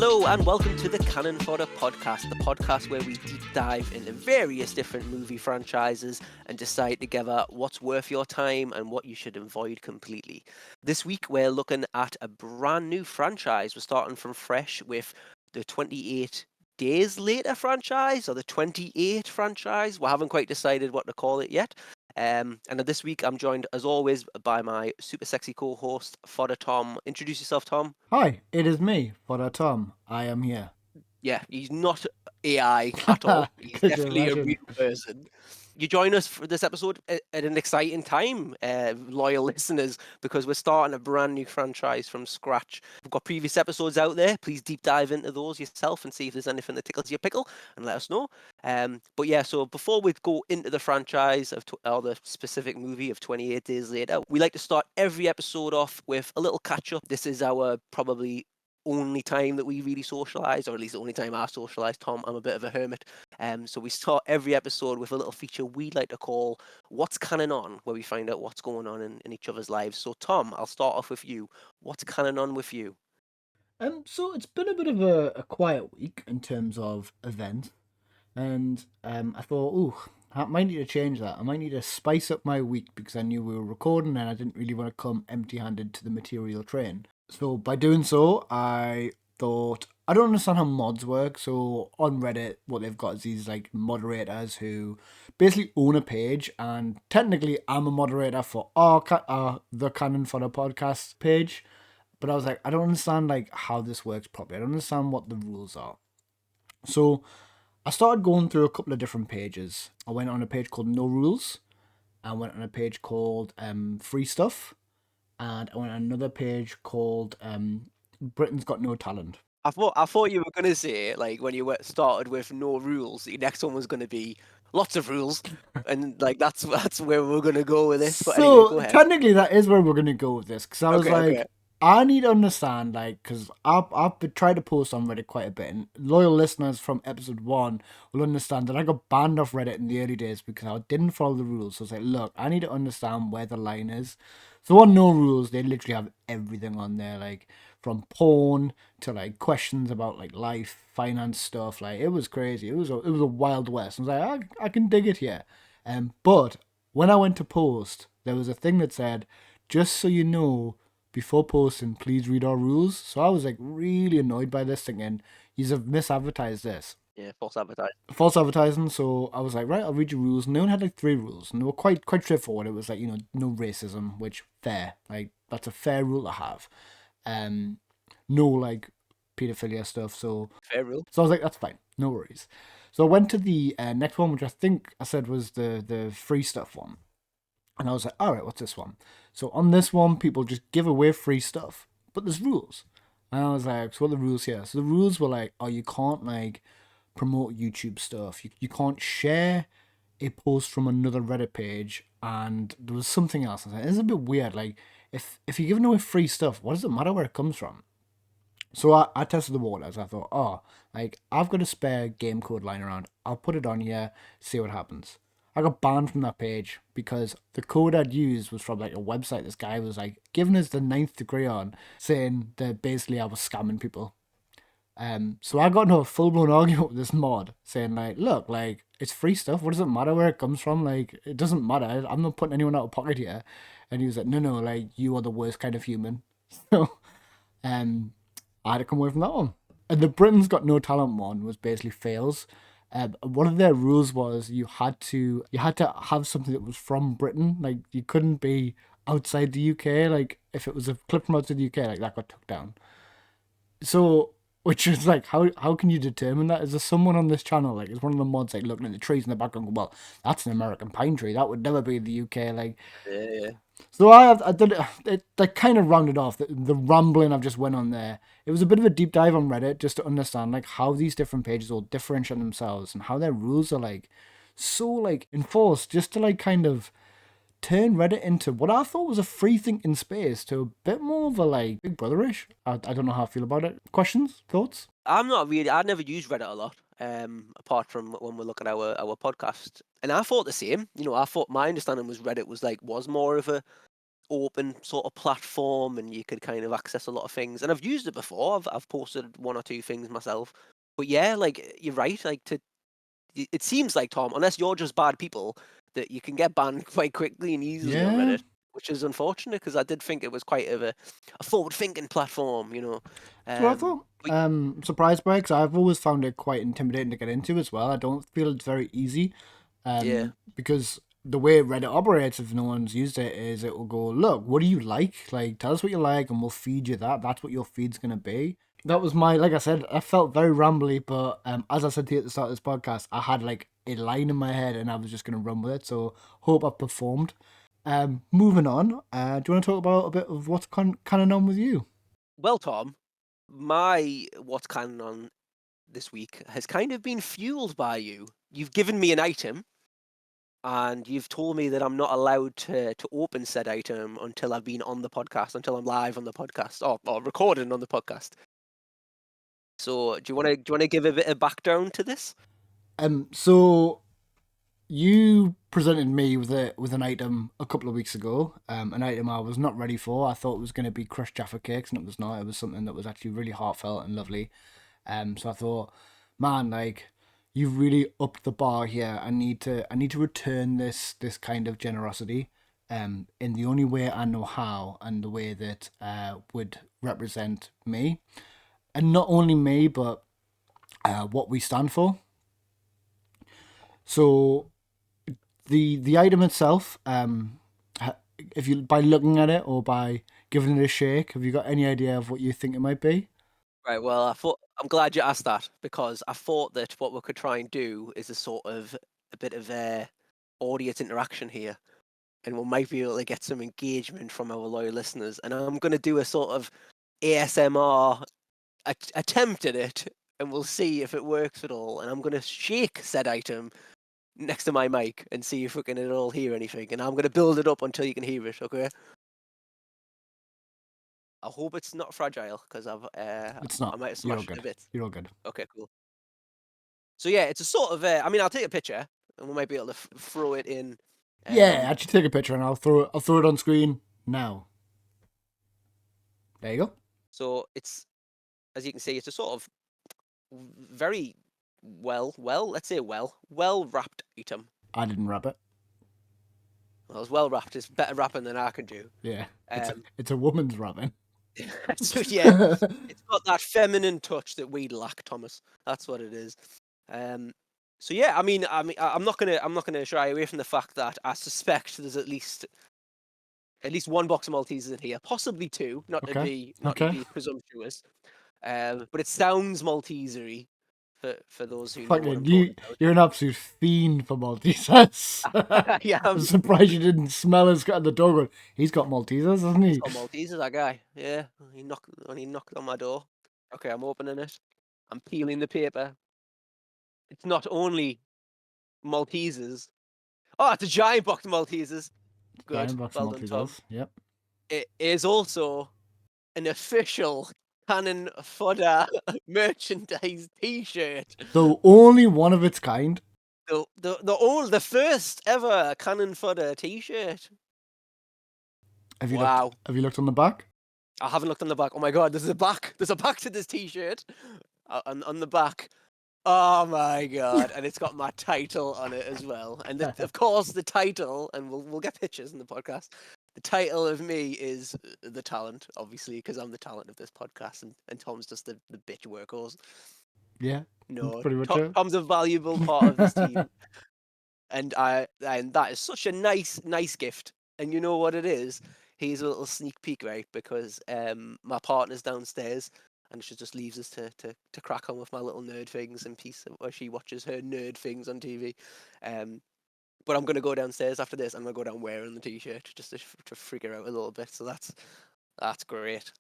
Hello and welcome to the Canon Fodder podcast, the podcast where we deep dive into various different movie franchises and decide together what's worth your time and what you should avoid completely. This week we're looking at a brand new franchise. We're starting from fresh with the 28 Days Later franchise or the 28 franchise. We haven't quite decided what to call it yet. And this week I'm joined, as always, by my super sexy co-host, Fodder Tom. Introduce yourself, Tom. Hi, it is me, Fodder Tom. I am here. Yeah, he's not AI at all. He's Could you definitely a imagine? real person. You join us for this episode at an exciting time, loyal listeners, because we're starting a brand new franchise from scratch. We've got previous episodes out there. Please deep dive into those yourself and see if there's anything that tickles your pickle and let us know. But yeah, so before we go into the franchise or the specific movie of 28 Days Later, we like to start every episode off with a little catch up. This is our probably only time that we really socialise, or at least the only time I socialise. Tom, I'm a bit of a hermit. So we start every episode with a little feature we like to call What's Canon On, where we find out what's going on in each other's lives. So Tom, I'll start off with you. What's Canon On with you? So it's been a bit of a quiet week in terms of events, and I thought, I might need to change that. I might need to spice up my week because I knew we were recording and I didn't really want to come empty-handed to the material train. So by doing so, I thought I don't understand how mods work. So on Reddit, what they've got is these like moderators who basically own a page, and technically, I'm a moderator for the Canon Fodder podcast page. But I was like, I don't understand like how this works properly. I don't understand what the rules are. So I started going through a couple of different pages. I went on a page called No Rules. I went on a page called Free Stuff, and I went on another page called Britain's Got No Talent. I thought you were gonna say, like, when you started with no rules, the next one was gonna be lots of rules, and like that's where we're gonna go with this. But anyway, go So ahead. technically, that is where we're gonna go with this, because I was Okay. like, I need to understand, like, because I've been trying to post on Reddit quite a bit, and loyal listeners from episode 1 will understand that I got banned off Reddit in the early days because I didn't follow the rules. So I was like, look, I need to understand where the line is. So on No Rules, they literally have everything on there, like from porn to like questions about like life, finance stuff. Like it was crazy. It was a wild west. I was like, I can dig it here. But when I went to post, there was a thing that said, just so you know, before posting, please read our rules. So I was like really annoyed by this, thinking, you've misadvertised this. Yeah, false advertising. False advertising. So I was like, right, I'll read your rules. And they only had like 3 rules, and they were quite straightforward. It was like, no racism, which fair. Like that's a fair rule to have. No like pedophilia stuff. Fair rule. So I was like, that's fine, no worries. So I went to the next one, which I think I said was the free stuff one. And I was like, all right, what's this one? So on this one, people just give away free stuff, but there's rules. And I was like, so what are the rules here? So the rules were like, oh, you can't like promote YouTube stuff. You can't share a post from another Reddit page. And there was something else. I was like, this is a bit weird. Like, if you're giving away free stuff, what does it matter where it comes from? So I tested the waters. I thought, oh, like I've got a spare game code lying around. I'll put it on here, see what happens. I got banned from that page because the code I'd used was from like a website this guy was like giving us the 9th degree on, saying that basically I was scamming people. So I got into a full blown argument with this mod, saying like, look, like it's free stuff. What does it matter where it comes from? Like it doesn't matter. I'm not putting anyone out of pocket here. And he was like, no, like you are the worst kind of human. So um, I had to come away from that one. And the Britain's Got No Talent one was basically fails. One of their rules was you had to have something that was from Britain. Like you couldn't be outside the UK. Like if it was a clip from outside the UK, like that got took down. So, which is like, how can you determine that? Is there someone on this channel, like, is one of the mods, like, looking at the trees in the background, going, well, that's an American pine tree. That would never be in the UK. Like, Yeah. so I did it. That kind of rounded off the rambling I've just went on there. It was a bit of a deep dive on Reddit just to understand like how these different pages all differentiate themselves and how their rules are like so like enforced just to like kind of turn Reddit into what I thought was a free thinking space to a bit more of a like Big Brotherish. I don't know how I feel about it. Questions, thoughts? I'm not really. I never use Reddit a lot, apart from when we look at our podcast. And I thought the same. I thought my understanding was Reddit was more of a open sort of platform, and you could kind of access a lot of things. And I've used it before. I've posted 1 or 2 things myself. But yeah, like you're right. Like it seems like, Tom, unless you're just bad people, that you can get banned quite quickly and easily on Yeah. Reddit, which is unfortunate because I did think it was quite a forward-thinking platform, you know. That's what I thought. But Surprised by it, 'cause I've always found it quite intimidating to get into as well. I don't feel it's very easy. yeah, Because the way Reddit operates, if no one's used it, is it will go, look, what do you like? Like, tell us what you like, and we'll feed you that. That's what your feed's gonna be. That was like I said, I felt very rambly, but as I said to you at the start of this podcast, I had like a line in my head, and I was just gonna run with it. So hope I performed. Moving on. Do you want to talk about a bit of what's Canon on with you? well, Tom, my what's Canon on this week has kind of been fueled by you. You've given me an item, and you've told me that I'm not allowed to open said item until I've been on the podcast, until I'm live on the podcast, or recording on the podcast. So do you want to give a bit of background to this? So you presented me with an item a couple of weeks ago. An item I was not ready for. I thought it was going to be crushed Jaffa cakes, and it was not. It was something that was actually really heartfelt and lovely. So I thought, man, like you've really upped the bar here. I need to return this kind of generosity. In the only way I know how, and the way that would represent me, and not only me, but what we stand for. So the item itself, if you by looking at it or by giving it a shake, have you got any idea of what you think it might be? Right. Well, I'm glad you asked that, because I thought that what we could try and do is a bit of audience interaction here, and we might be able to get some engagement from our loyal listeners. And I'm going to do a sort of ASMR attempt at it, and we'll see if it works at all. And I'm going to shake said item next to my mic and see if we can at all hear anything. And I'm going to build it up until you can hear it. Okay. I hope it's not fragile, because It's I not. might have You're all smashed it a good. bit. You're all good. Okay, cool. So yeah, it's a sort of. I mean, I'll take a picture, and we might be able to throw it in. Yeah, actually take a picture and I'll throw it on screen now. There you go. So it's, as you can see, it's a sort of very let's say well wrapped item. I didn't wrap it. Well, it's well wrapped. It's better wrapping than I can do. Yeah, it's a woman's wrapping. So yeah, it's got that feminine touch that we lack, Thomas. That's what it is. So yeah, I mean, I'm not gonna shy away from the fact that I suspect there's at least one box of Maltesers in here, possibly 2. Not to be presumptuous, but it sounds Maltesery for those who know what I'm Fucking talking you're an absolute fiend for Maltesers. about. Yeah, I'm surprised you didn't smell us at the door. He's got Maltesers, hasn't he's he? got Maltesers, that guy. Yeah, he knocked on my door. Okay, I'm opening it. I'm peeling the paper. It's not only Maltesers. Oh, it's a giant box of Maltesers. Good. Giant box Well of done, Tom. Maltesers. Yep. It is also an official Canon Fodder merchandise T-shirt. The only one of its kind. The first ever Canon Fodder T-shirt. Have you Wow. looked? Have you looked on the back? I haven't looked on the back. Oh my god, there's a back. There's a back to this T-shirt. On the back. Oh my god, and it's got my title on it as well. And of course, the title, and we'll get pictures in the podcast. The title of me is the talent, obviously, because I'm the talent of this podcast, and Tom's just the bitch workhorse. Yeah. No, Pretty much it. Tom's a valuable part of this team, and that is such a nice gift. And you know what it is? Here's a little sneak peek, right? Because my partner's downstairs, and she just leaves us to crack on with my little nerd things in peace while she watches her nerd things on TV. But I'm gonna go downstairs after this. I'm gonna go down wearing the T-shirt just to figure out a little bit. So that's great,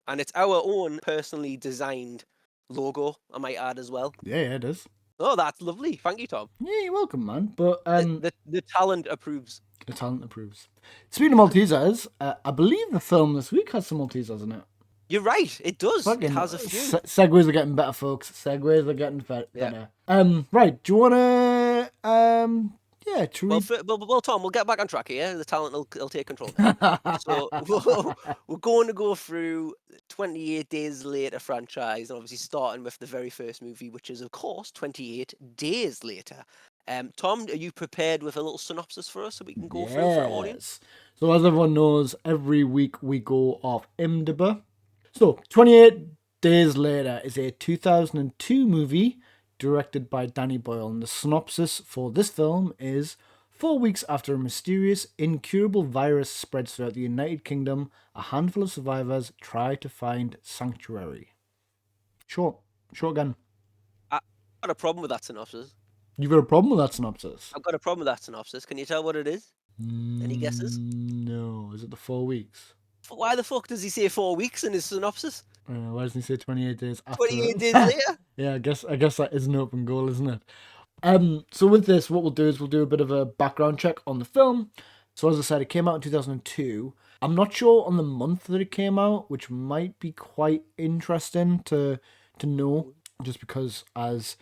and it's our own personally designed logo, I might add as well. Yeah, it is. Oh, that's lovely. Thank you, Tom. Yeah, you're welcome, man. But the talent approves. the talent approves. Speaking of Maltesers, I believe the film this week has some Maltesers in it. You're right. It does. Fucking it has a few. Segues are getting better, folks. Segues are getting better. Yeah. Right. Do you wanna Yeah, to Well, read. well, Tom, we'll get back on track here. The talent will take control now. So we're going to go through 28 Days Later franchise, and obviously starting with the very first movie, which is, of course, 28 Days Later. Tom, are you prepared with a little synopsis for us so we can go through for our audience? Yes. So as everyone knows, every week we go off IMDb. So 28 Days Later is a 2002 movie directed by Danny Boyle, and the synopsis for this film is: 4 weeks after a mysterious, incurable virus spreads throughout the United Kingdom, a handful of survivors try to find sanctuary. Short. Short again. I've got a problem with that synopsis. You've got a problem with that synopsis? I've got a problem with that synopsis. Can you tell what it is? Any guesses? No. Is it the 4 weeks? Why the fuck does he say 4 weeks in his synopsis? Why doesn't he say 28 days after 28 it? days later? Yeah, I guess that is an open goal, isn't it? So with this, what we'll do is we'll do a bit of a background check on the film. So as I said, it came out in 2002. I'm not sure on the month that it came out, which might be quite interesting to know, just because, as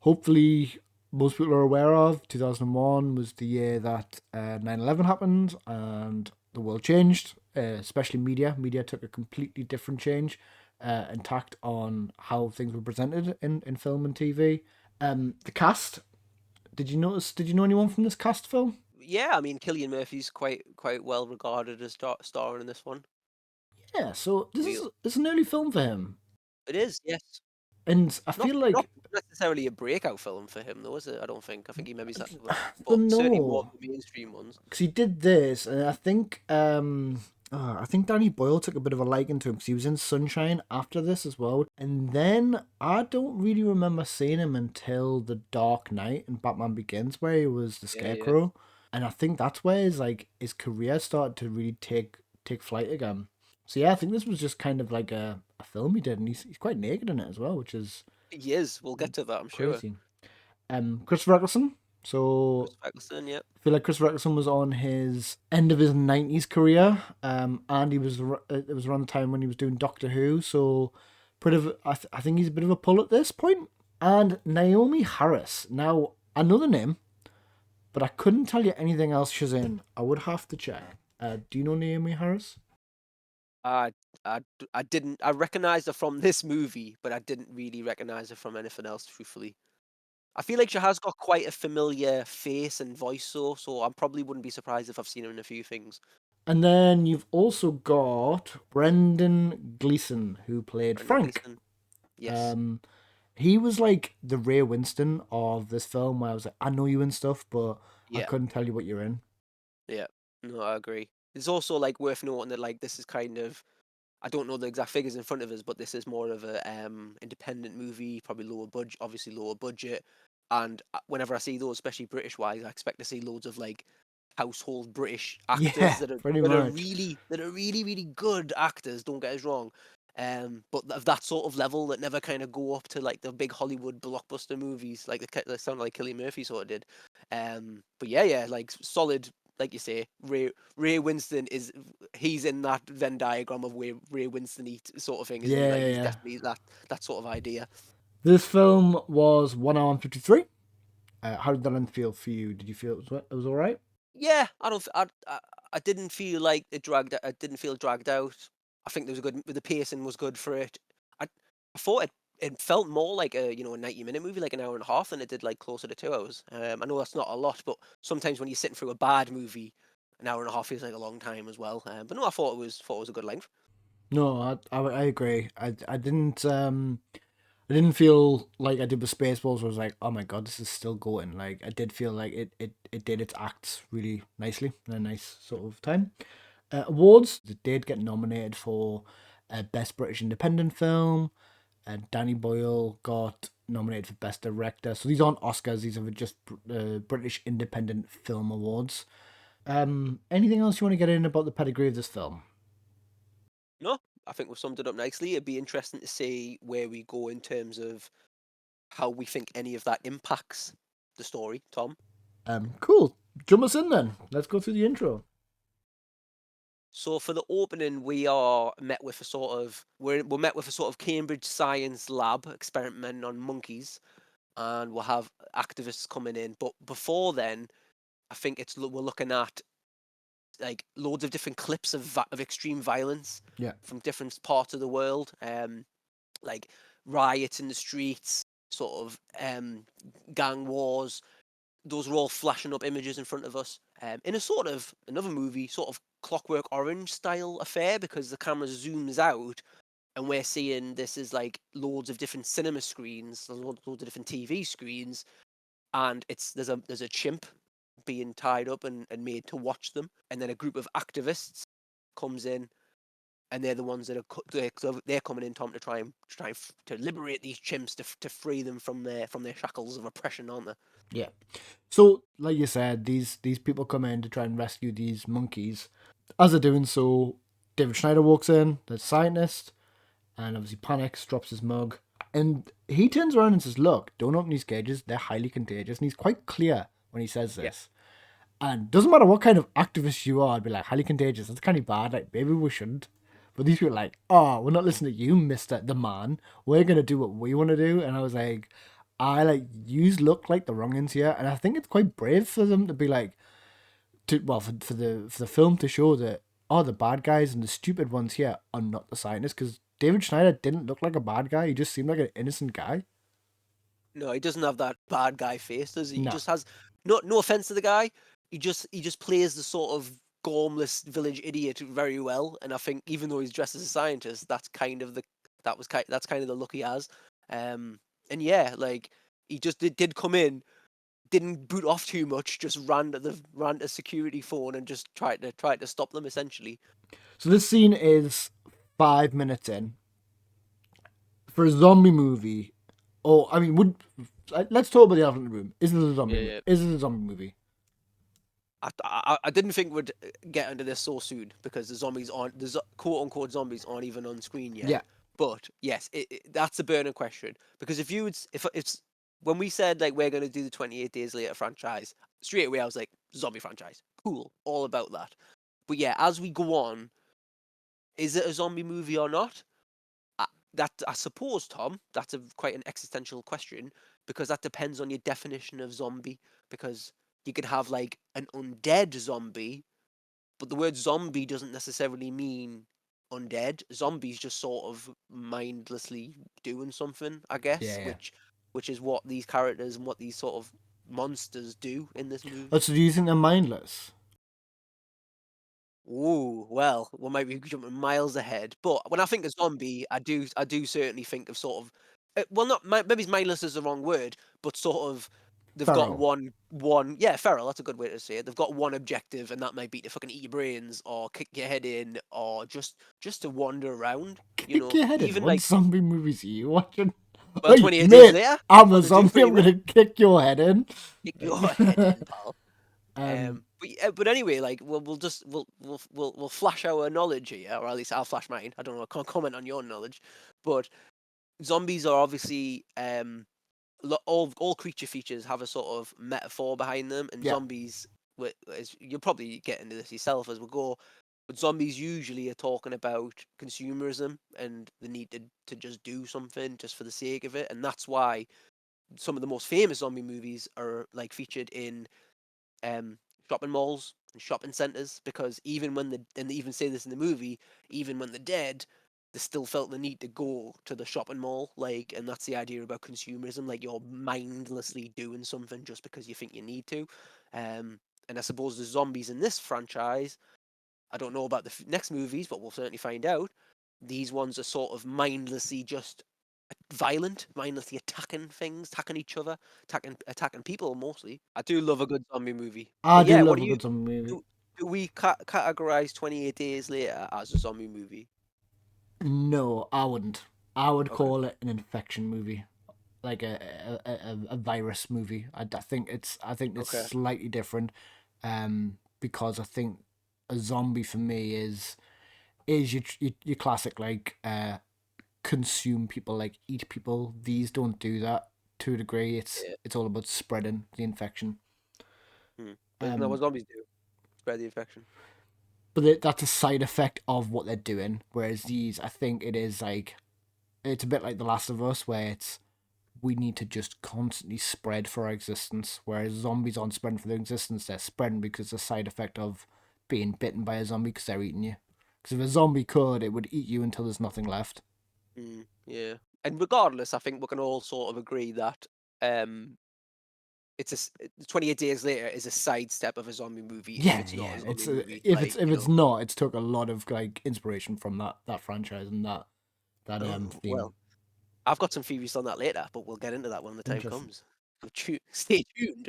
hopefully most people are aware of, 2001 was the year that 9/11 happened and the world changed, especially media. Media took a completely different change and tact on how things were presented in film and TV. The cast. Did you notice? Did you know anyone from this cast, Phil? Yeah, I mean, Cillian Murphy's quite well regarded as starring in this one. Yeah. So this We, is it's an early film for him, it is, yes. and I Not feel not like necessarily a breakout film for him, though, is it? I don't think. I think he maybe well, but certainly more no, of the mainstream ones. because he did this, and I think Danny Boyle took a bit of a liking to him because he was in Sunshine after this as well. And then I don't really remember seeing him until The Dark Knight and Batman Begins, where he was the Yeah, yeah. Scarecrow. And I think that's where his career started to really take flight again. So yeah, I think this was just kind of like a film he did, and he's quite naked in it as well, which is He is. We'll get to that, I'm sure. crazy. Christopher Eccleston. So Chris Eccleston, yeah. I feel like Chris Eccleston was on his end of his 90s career, and it was around the time when he was doing Doctor Who, so I think he's a bit of a pull at this point. And Naomi Harris. Now, another name, but I couldn't tell you anything else she's in. I would have to check. Do you know Naomi Harris? I, I didn't. I recognized her from this movie, but I didn't really recognize her from anything else, truthfully. I feel like she has got quite a familiar face and voice, so I probably wouldn't be surprised if I've seen her in a few things. And then you've also got Brendan Gleeson, who played Brendan Frank. Gleeson, yes, Um, he was like the Ray Winston of this film, where I was like, I know you and stuff, but I yeah, couldn't tell you what you're in. yeah. No, I agree. It's also like worth noting that like this is kind of, I don't know the exact figures in front of us, but this is more of a independent movie, probably lower budget, obviously lower budget. And whenever I see those, especially British wise, I expect to see loads of like household British actors Yeah, that are pretty that are much. really that are really really good actors. Don't get us wrong, but of that sort of level that never kind of go up to like the big Hollywood blockbuster movies, like the sound like Cillian Murphy sort of did. But yeah, like solid. Like you say, Ray Winston he's in that Venn diagram of where Ray Winston sort of thing, isn't he? Yeah, Like yeah, he's yeah. definitely that sort of idea. This film was 1 hour and 53. How did that end feel for you? Did you feel it was all right? Yeah, I don't. I didn't feel like it dragged. I didn't feel dragged out. I think there was a good. The pacing was good for it. I thought it felt more like a 90-minute movie, like an hour and a half, than it did like closer to 2 hours. I know that's not a lot, but sometimes when you're sitting through a bad movie, an hour and a half feels like a long time as well. But no, I thought it was a good length. No, I agree. I didn't feel like I did with Spaceballs. Where I was like, oh my god, this is still going. Like I did feel like it did its acts really nicely in a nice sort of time. Awards. It did get nominated for Best British Independent Film. Danny Boyle got nominated for Best Director. So these aren't Oscars. These are just British Independent Film Awards. Anything else you want to get in about the pedigree of this film? No, I think we've summed it up nicely. It'd be interesting to see where we go in terms of how we think any of that impacts the story, Tom. Cool. Jump us in then. Let's go through the intro. So for the opening, we are met with a sort of we're met with a sort of Cambridge science lab experimenting on monkeys, and we'll have activists coming in. But before then, I think we're looking at like loads of different clips of extreme violence Yeah. from different parts of the world, like riots in the streets, sort of gang wars. Those are all flashing up images in front of us, in a sort of another movie, sort of Clockwork Orange style affair, because the camera zooms out and we're seeing this is like loads of different cinema screens, loads of different TV screens, and there's a chimp being tied up and made to watch them, and then a group of activists comes in, and they're the ones that they're coming in, Tom, to to liberate these chimps, to free them from their shackles of oppression, aren't they? Yeah. So, like you said, these people come in to try and rescue these monkeys. As they're doing so, David Schneider walks in, the scientist, and obviously panics, drops his mug, and he turns around and says, "Look, don't open these cages; they're highly contagious." And he's quite clear when he says Yeah. this. And doesn't matter what kind of activist you are, I'd be like, highly contagious. That's kind of bad. Like, maybe we shouldn't. But these people are like, oh, we're not listening to you, Mister the Man. We're gonna do what we want to do. And I was like, yous look like the wrongins here, and I think it's quite brave for them to be like, for the film to show that the bad guys and the stupid ones here are not the scientists, because David Schneider didn't look like a bad guy. He just seemed like an innocent guy. No, he doesn't have that bad guy face, does he? He No. just has no offense to the guy. He just plays the sort of gormless village idiot very well, and I think even though he's dressed as a scientist, that's kind of the look he has. And yeah, like he just did come in, didn't boot off too much, just ran to security phone and just tried to stop them essentially. So this scene is 5 minutes in. For a zombie movie, let's talk about the elephant in the room. Is this a zombie Yeah, movie? yeah. Is this a zombie movie? I didn't think we'd get into this so soon because quote unquote zombies aren't even on screen yet. Yeah. But yes, that's a burning question, because if it's when we said like we're going to do the 28 Days Later franchise, straight away I was like, zombie franchise, cool, all about that. But yeah, as we go on, is it a zombie movie or not? I suppose, Tom, that's quite an existential question, because that depends on your definition of zombie. Because you could have like an undead zombie, but the word zombie doesn't necessarily mean undead. Zombies just sort of mindlessly doing something, I guess, Yeah, yeah. which is what these characters and what these sort of monsters do in this Oh, movie. so do you think they're mindless? Ooh, well, we might be jumping miles ahead, but when I think of zombie, I do certainly think of sort of, well, not maybe mindless is the wrong word, but sort of they've got Feral. one, yeah, feral. That's a good way to say it. They've got one objective, and that might be to fucking eat your brains or kick your head in, or just to wander around. Kick your head in. Even What like, zombie movies are you watching? well, Hey, 28 days mate, later, I'm that's a what they do zombie. for you, I'm mate. gonna kick your head in. Kick your head in, pal. um, But anyway, like we'll flash our knowledge here, or at least I'll flash mine. I don't know. I can't comment on your knowledge, but zombies are obviously all creature features have a sort of metaphor behind them, and yeah. zombies. You'll probably get into this yourself as we go, but zombies usually are talking about consumerism and the need to just do something just for the sake of it, and that's why some of the most famous zombie movies are like featured in um, shopping malls and shopping centers, because even when and they even say this in the movie, even when they're dead, they still felt the need to go to the shopping mall, like, and that's the idea about consumerism, like you're mindlessly doing something just because you think you need to. And I suppose the zombies in this franchise, I don't know about the next movies, but we'll certainly find out. These ones are sort of mindlessly just violent, mindlessly attacking things, attacking each other, attacking people mostly. I do love a good zombie movie. I But do yeah, what love do a you good zombie movie. do we categorize 28 Days Later as a zombie movie? No, I wouldn't. I would Okay. call it an infection movie, like a virus movie. I think it's Okay. slightly different, because I think a zombie for me is your classic like consume people, like eat people. These don't do that to a degree. It's Yeah. it's all about spreading the infection. But isn't that what Um, zombies do? Spread the infection. but that's a side effect of what they're doing. Whereas these, I think it is like it's a bit like The Last of Us, where it's we need to just constantly spread for our existence. Whereas zombies aren't spreading for their existence, they're spreading because it's a side effect of being bitten by a zombie because they're eating you. Because if a zombie could, it would eat you until there's nothing left. Yeah. And regardless, I think we can all sort of agree that um, 28 Days Later is a sidestep of a zombie movie if Yeah, it's not yeah. a zombie It's movie. if Like, it's if it's not, it's took a lot of like inspiration from that franchise and that theme. well, I've got some theories on that later, but we'll get into that when the time Interesting. comes. Stay tuned.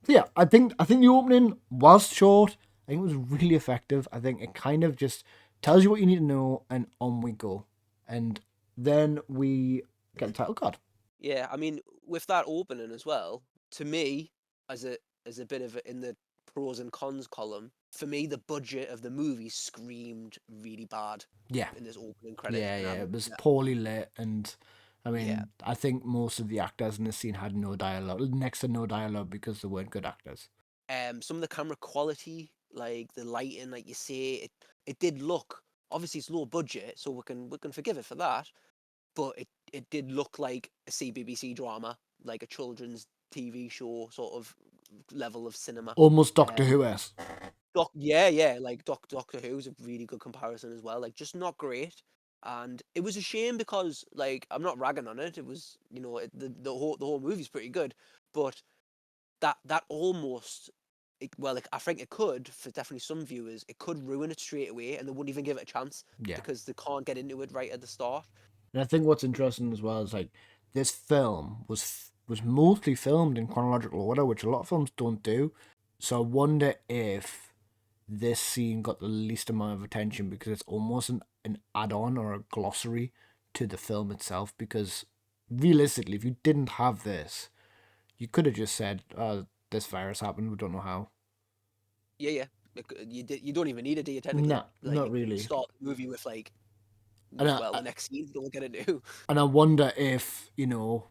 Yeah, I think the opening, whilst short, I think it was really effective. I think it kind of just tells you what you need to know, and on we go. And then we get the title card. Yeah, I mean, with that opening as well, to me, as a bit of in the pros and cons column, for me, the budget of the movie screamed really bad Yeah, in this opening credit, yeah, and yeah. I'm It was yeah, poorly lit, and I yeah. mean, I think most of the actors in the scene had no dialogue, next to no dialogue, because they weren't good actors. Some of the camera quality, like the lighting, like you say, it did look, obviously it's low budget, so we can forgive it for that, but it did look like a CBBC drama, like a children's TV show sort of level of cinema. Almost Doctor Um, Who-esque. yeah, like Doctor Who's a really good comparison as well. Like, just not great, and it was a shame because, like, I'm not ragging on it. It was, the whole movie's pretty good, but that almost, like, I think it could, for definitely some viewers, it could ruin it straight away, and they wouldn't even give it a chance Yeah. because they can't get into it right at the start. And I think what's interesting as well is like this film was mostly filmed in chronological order, which a lot of films don't do. So I wonder if this scene got the least amount of attention because it's almost an add-on or a glossary to the film itself. Because realistically, if you didn't have this, you could have just said, this virus happened, we don't know how." Yeah. You don't even need it, do you, technically? Nah, Like, not you can really. start the movie with, like, And well, the next scene don't get into. And I wonder if,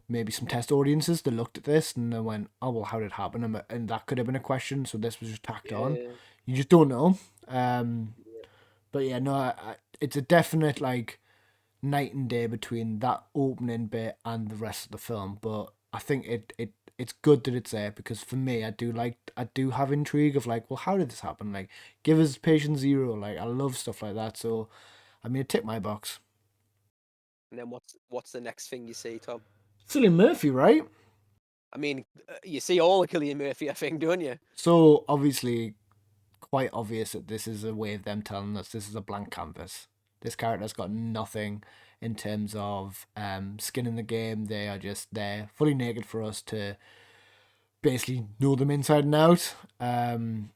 maybe some test audiences, they looked at this and they went, "Oh, well, how did it happen?" And that could have been a question, so this was just tacked on. Yeah. You just don't know. But yeah, no, it's a definite, like, night and day between that opening bit and the rest of the film. But I think it's good that it's there, because for me, I do have intrigue of, like, well, how did this happen? Like, give us patient zero. Like, I love stuff like that. So, I mean, it ticked my box. And then what's the next thing you see, Tom? Cillian Murphy, right? I mean, you see all of Cillian Murphy, I think, don't you? So obviously, quite obvious that this is a way of them telling us this is a blank canvas. This character's got nothing in terms of skin in the game. They are just there, fully naked, for us to basically know them inside and out. And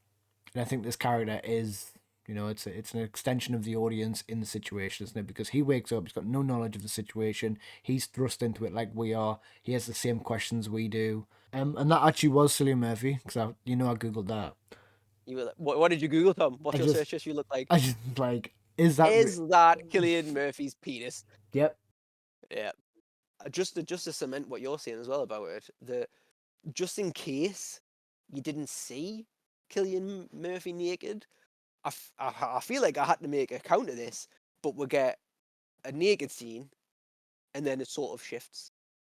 I think this character is, it's an extension of the audience in the situation, isn't it? Because he wakes up, he's got no knowledge of the situation. He's thrust into it like we are. He has the same questions we do. And that actually was Cillian Murphy, because I googled that. You were like, what did you Google, Tom? I What's your just, search history look like? I just like, is that? Is that Cillian Murphy's penis? Yep. Yeah. Just to cement what you're saying as well about it, just in case you didn't see Cillian Murphy naked, I feel like I had to make a count of this, but we get a naked scene, and then it sort of shifts,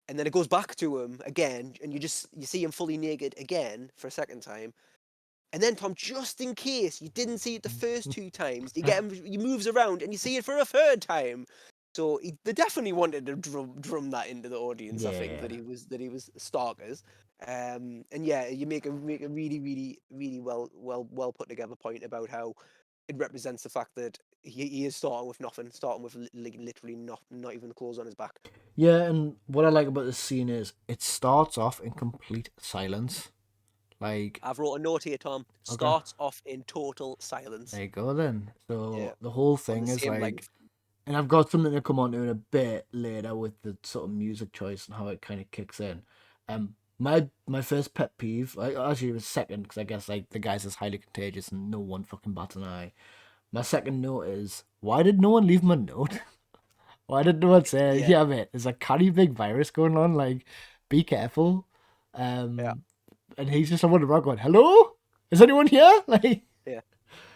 and then it goes back to him again, and you see him fully naked again for a second time, and then, Tom, just in case you didn't see it the first two times, you get him, he moves around, and you see it for a third time. So they definitely wanted to drum that into the audience. I think Yeah. that he was stalkers. And yeah, you make a really really really well put together point about how it represents the fact that he is starting with nothing, starting with like literally not even the clothes on his back. Yeah, and what I like about this scene is it starts off in complete silence. Like, I've wrote a note here, Tom. okay, Starts off in total silence. there you go then. Yeah, So the whole on the thing is same like, length. and I've got something to come on to in a bit later with the sort of music choice and how it kind of kicks in. My first pet peeve, actually it was second, because I guess like the guy's is highly contagious and no one fucking bats an eye. My second note is, why did no one leave him a note? Why did no one say, Yeah, "Yeah, mate, there's a carry big virus going on, like, be careful." yeah, And he's just someone around going, "Hello? Is anyone here?" Like, yeah.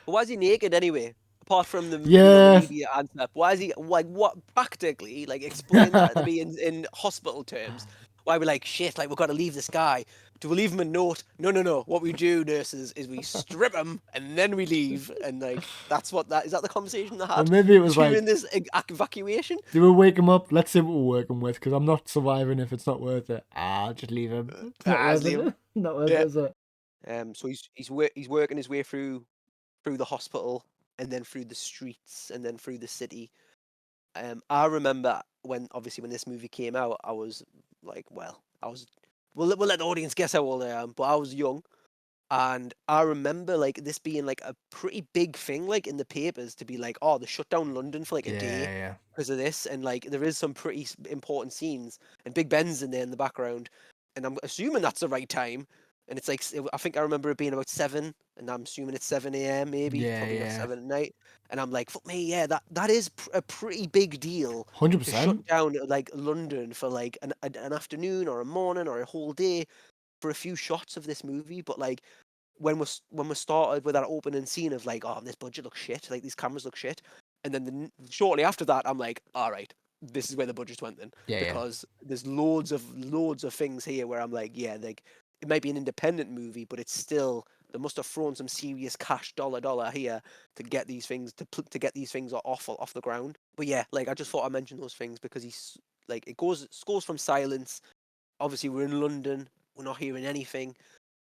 But why is he naked anyway? apart from the Yeah. immediate answer, why is he like what practically like explain that to me in hospital terms? Why we're like shit, like we've got to leave this guy. Do we leave him a note? No. What we do, nurses, is we strip him and then we leave, and like that's what that is. That the conversation they Or had maybe it was during like, this evacuation. do we wake him up? Let's see what we're working with, because I'm not surviving if it's not worth it. Just leave him. It's not worth Leave him. it. Not worth Yeah. it, is it? So he's working his way through the hospital and then through the streets and then through the city. I remember when this movie came out, I was like, we'll let the audience guess how old I am, but I was young. And I remember like this being like a pretty big thing, like in the papers, to be like, oh, they shut down London for like a day Yeah. because of this, and like there is some pretty important scenes, and Big Ben's in there in the background, and I'm assuming that's the right time, and it's like I think I remember it being about 7, and I'm assuming it's 7 a.m. maybe, probably not Yeah. 7 at night, and I'm like, fuck me, yeah, that is a pretty big deal to shut 100%. down like London for like an afternoon or a morning or a whole day for a few shots of this movie, but like when we started with that opening scene of like, oh, this budget looks shit, like these cameras look shit, and then shortly after that, I'm like, all right, this is where the budget went then, Yeah. because there's loads of things here where I'm like, yeah, like it might be an independent movie, but it's still they must have thrown some serious cash dollar here to get these things to get these things off the ground. But yeah, like I just thought I mentioned those things because he's like it goes from silence. Obviously, we're in London, we're not hearing anything.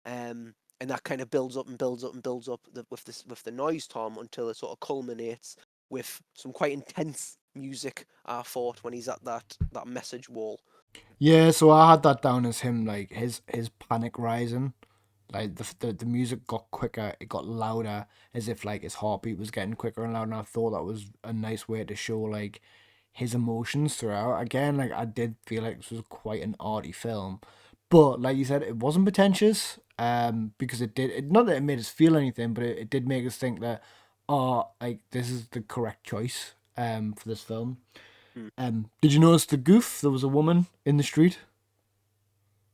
And that kind of builds up and builds up and builds up with the noise tom until it sort of culminates with some quite intense music. I thought when he's at that message wall. Yeah, so I had that down as him, like his panic rising. Like the music got quicker, it got louder, as if like his heartbeat was getting quicker and louder. And I thought that was a nice way to show like his emotions throughout. Again, like I did feel like this was quite an arty film, but like you said, it wasn't pretentious. Because not that it made us feel anything, but it did make us think that, oh, like this is the correct choice. For this film. Hmm. Did you notice the goof? There was a woman in the street.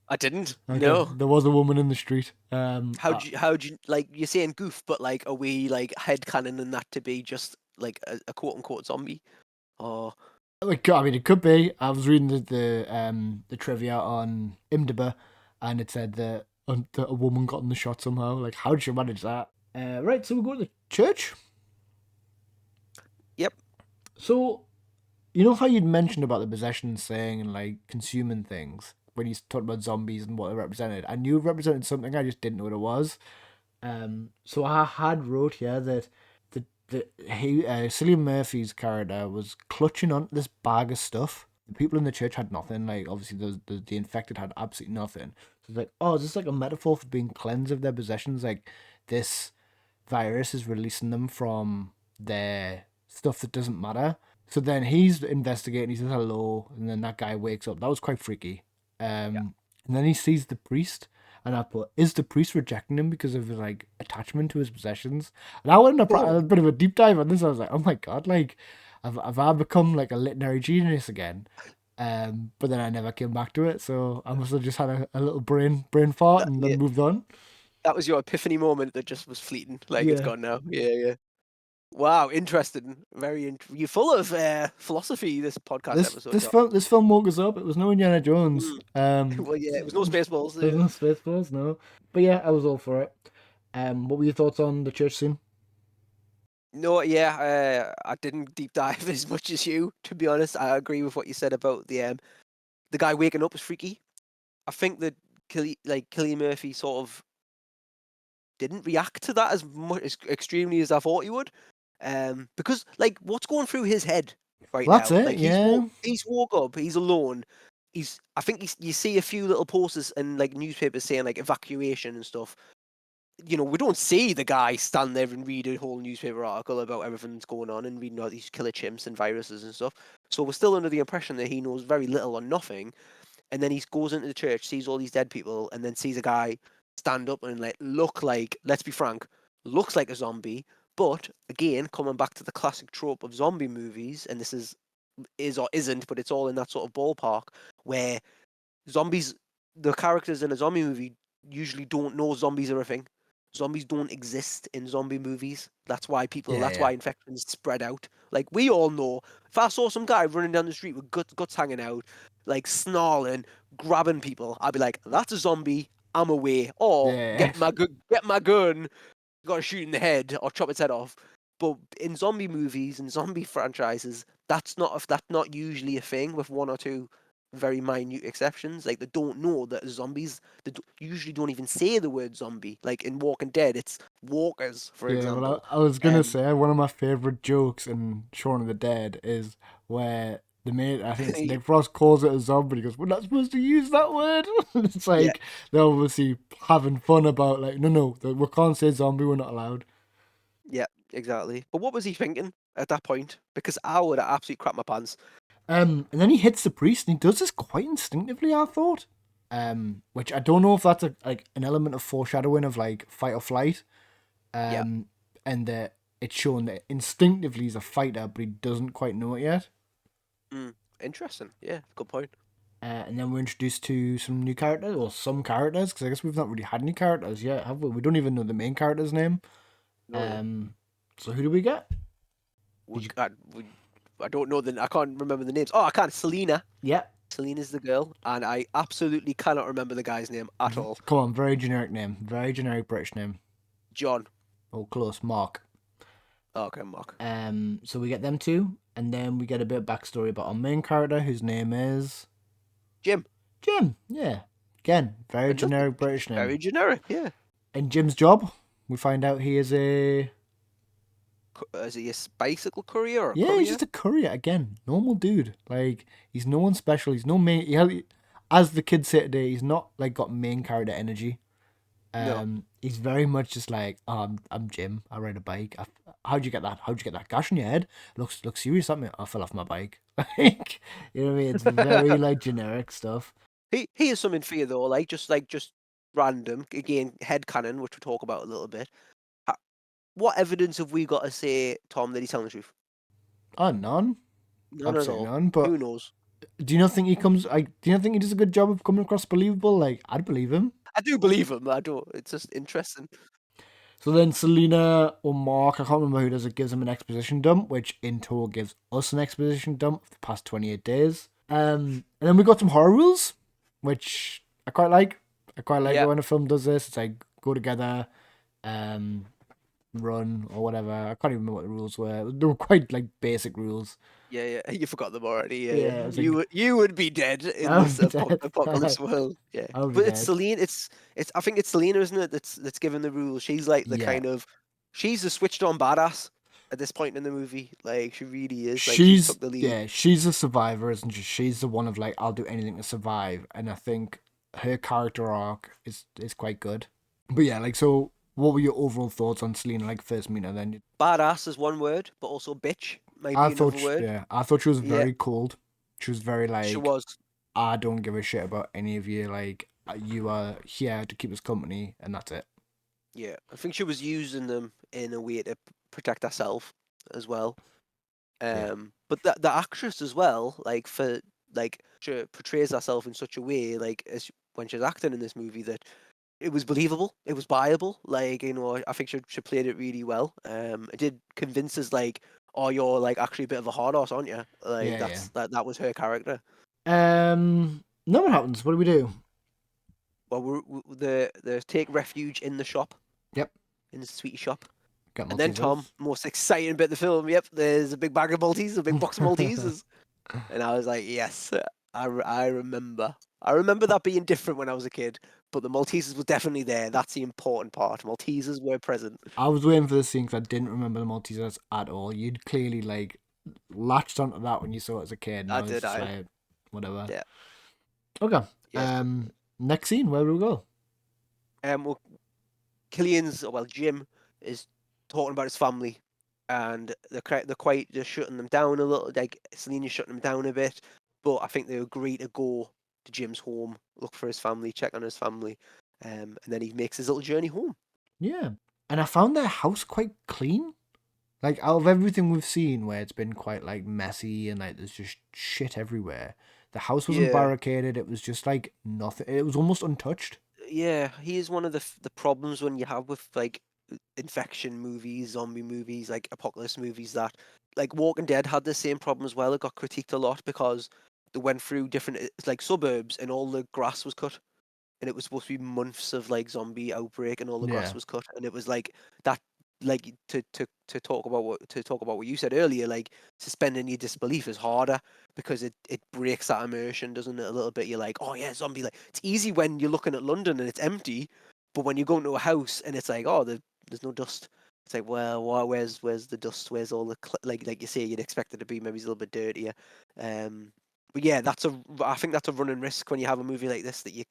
I didn't. Okay, No. there was a woman in the street. How'd you like you're saying goof, but like are we like headcanoning that to be just like a quote unquote zombie? Or I mean, it could be. I was reading the trivia on IMDb, and it said that a woman got in the shot somehow. Like, how did she manage that? Right, so we go to the church. yep. So, you know how you'd mentioned about the possession saying and like consuming things when you talked about zombies and what it represented. I knew it represented something. I just didn't know what it was. So I had wrote here that Cillian Murphy's character was clutching onto this bag of stuff. The people in the church had nothing. Like obviously the infected had absolutely nothing. So it's like, oh, is this like a metaphor for being cleansed of their possessions? Like this virus is releasing them from their stuff that doesn't matter. So then he's investigating. He says hello, and then that guy wakes up. That was quite freaky. Yeah. And then he sees the priest, and I put, is the priest rejecting him because of his like attachment to his possessions? And I went a bit of a deep dive on this. I was like, oh my god, like, have I become like a literary genius again? But then I never came back to it, so I must have just had a little brain fart and Yeah, then moved on. that was your epiphany moment that just was fleeting. Like it's Yeah. gone now. Yeah. Wow, interesting. You're full of philosophy. This podcast episode, John. This film woke us up. It was no Indiana Jones. Mm. Well, yeah, it was no Spaceballs. There's no Spaceballs, no. But yeah, I was all for it. What were your thoughts on the church scene? No, yeah, I didn't deep dive as much as you. To be honest, I agree with what you said about the guy waking up was freaky. I think that Cillian Murphy sort of didn't react to that as much as extremely as I thought he would. Because like what's going through his head right Well, that's now? it. Like Yeah. he's woke up, he's alone. I think you see a few little posters and like newspapers saying like evacuation and stuff. You know, we don't see the guy stand there and read a whole newspaper article about everything that's going on and reading all these killer chimps and viruses and stuff. So we're still under the impression that he knows very little or nothing. And then he goes into the church, sees all these dead people, and then sees a guy stand up and like look like, let's be frank, looks like a zombie. But again, coming back to the classic trope of zombie movies, and this is or isn't, but it's all in that sort of ballpark where zombies, the characters in a zombie movie usually don't know zombies are a thing. zombies don't exist in zombie movies. That's why Yeah, that's yeah. why infections spread out. Like, we all know, if I saw some guy running down the street with guts hanging out, like snarling, grabbing people, I'd be like, that's a zombie. I'm away. Or Yeah. get my gun. Got to shoot in the head or chop its head off. But in zombie movies and zombie franchises, that's not usually a thing, with one or two very minute exceptions. Like, they don't know that zombies. Usually don't even say the word zombie. Like in Walking Dead, it's walkers, for Yeah, well, example. I was gonna Um, say one of my favorite jokes in Shaun of the Dead is where the mate, I think it's Nick Frost, calls it a zombie. He goes, "We're not supposed to use that word." It's yeah, like they're obviously having fun about like, no, we can't say zombie. We're not allowed. yeah, exactly. But what was he thinking at that point? Because I would have absolutely crap my pants. And then he hits the priest, and he does this quite instinctively, I thought. Which I don't know if that's like an element of foreshadowing of like fight or flight. Yeah, And that it's shown that instinctively he's a fighter, but he doesn't quite know it yet. interesting. Yeah, good point. And then we're introduced to some new characters, or some characters, because I guess we've not really had any characters yet, have we? We don't even know the main character's name. No, no. Um, so who do we get? We, Did you? I, we, I don't know I can't remember the names. Oh, I can. Selena. Yeah. Selena's the girl, and I absolutely cannot remember the guy's name at all. Come on, very generic name, very generic British name. John. Oh, close, Mark. Oh, okay, Mark. So we get them two, and then we get a bit of backstory about our main character, whose name is Jim. Jim. Yeah, again, very Another generic British very name. generic. Yeah. And Jim's job, we find out he is a Is he a bicycle courier or a yeah, he's courier? just a courier again, normal dude. Like he's no one special. He's no main. As the kids say today, he's not like got main character energy. No. He's very much just like, oh, I'm Jim. I ride a bike. How'd you get that? How'd you get that gash on your head? Looks serious. Something. I fell off my bike. Like, you know what I mean? It's very like generic stuff. He has something for you though, like just random again headcanon, which we'll talk about a little bit. Ha- What evidence have we got to say, Tom, that he's telling the truth? Oh, none. None at Absolutely all. none. But Who knows? do you not think he comes? Like, do you not think he does a good job of coming across believable? Like, I'd believe him. I do believe him. I don't. It's just interesting. So then Selena or Mark, I can't remember who does it, gives him an exposition dump, which in total gives us an exposition dump for the past 28 days. And then we got some horror rules, which I quite like. I quite like it Yeah, when a film does this. It's like go together, um, run or whatever. I can't even remember what the rules were. They were quite like basic rules. yeah. You forgot them already. Yeah, yeah. Yeah, it's like You would be dead in I'll this be dead. apocalypse world. Yeah, I'll be but it's dead. Celine. It's. I think it's Selena, isn't it? That's given the rules. She's like the Yeah. kind of. She's the switched on badass at this point in the movie. Like, she really is. Like, she's She's took the lead. yeah, she's a survivor, isn't she? She's the one of like I'll do anything to survive, and I think her character arc is quite good. But yeah, like so, what were your overall thoughts on Selena like first meet her? Then Badass is one word, but also bitch might be another word. I thought she was Yeah, very cold. She was very she like was. I don't give a shit about any of you. Like you are here to keep us company, and that's it. Yeah, I think she was using them in a way to protect herself as well. Yeah. But the actress as well, like for like she portrays herself in such a way, like as when she's acting in this movie, that it was believable, it was buyable. Like, I think she played it really well. It did convince us, like, oh, you're like actually a bit of a hard ass, aren't you? Like, Yeah, yeah. that was her character. Then what happens? What do we do? Well, the take refuge in the shop, Yep. in the sweetie shop. Get And then Tom, Maltesers. most exciting bit of the film. Yep, there's a big bag of Maltesers, a big box of Maltesers, and I was like, yes, I remember. I remember that being different when I was a kid, but the Maltesers were definitely there. That's the important part. Maltesers were present. I was waiting for the scene because I didn't remember the Maltesers at all. You'd clearly like latched onto that when you saw it as a kid, and I I was did. just like, whatever. Yeah. Okay. Yes. Next scene, where do we go? Well, Jim is talking about his family, and they're shutting them down a little. Like, Selena's shutting them down a bit, but I think they agree to go to Jim's home, look for his family, check on his family, and then he makes his little journey home. Yeah, and I found their house quite clean. Like out of everything we've seen, where it's been quite like messy and like there's just shit everywhere. The house wasn't Yeah, barricaded. It was just like nothing. It was almost untouched. yeah, he is one of the problems when you have with like infection movies, zombie movies, like apocalypse movies. That like Walking Dead had the same problem as well. It got critiqued a lot because they went through different like suburbs and all the grass was cut, and it was supposed to be months of like zombie outbreak and all the grass Yeah. was cut, and it was like that. Like to talk about what you said earlier, like suspending your disbelief is harder because it breaks that immersion, doesn't it, a little bit? You're like, oh yeah, zombie. Like it's easy when you're looking at London and it's empty, but when you go into a house and it's like, oh, there's no dust. It's like, well, where's the dust? Where's all the like you say, you'd expect it to be maybe a little bit dirtier. But yeah, I think that's a running risk when you have a movie like this that you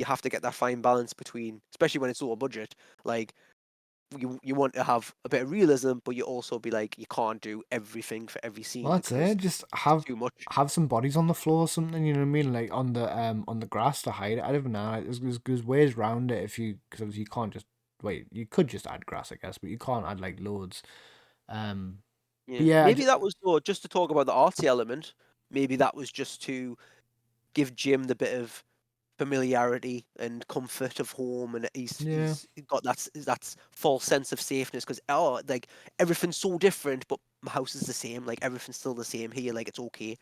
have to get that fine balance between, especially when it's low budget. Like you want to have a bit of realism, but you also be like you can't do everything for every Well, scene that's because it. Just it's too much. have some bodies on the floor or something. You know what I mean? Like on the grass to hide it. I don't know. There's ways around it if you because obviously you can't just wait. You could just add grass, I guess, but you can't add like loads. Um, but Yeah, yeah, maybe that was just to talk about the artsy element. Maybe that was just to give Jim the bit of familiarity and comfort of home, and yeah. he's got that false sense of safeness because oh, like everything's so different, but my house is the same. Like everything's still the same here. Like it's okay.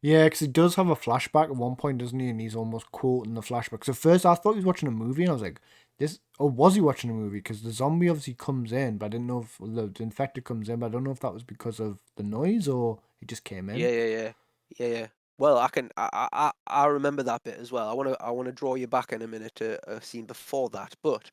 Yeah, because he does have a flashback at one point, doesn't he? And he's almost quoting the flashback. So first I thought he was watching a movie, and I was like, "This," or was he watching a movie? Because the zombie obviously comes in, but I didn't know if the infected comes in, but I don't know if that was because of the noise or he just came Yeah, in. yeah, yeah, yeah, yeah. Well, I remember that bit as well. I wanna draw you back in a minute to a scene before that, but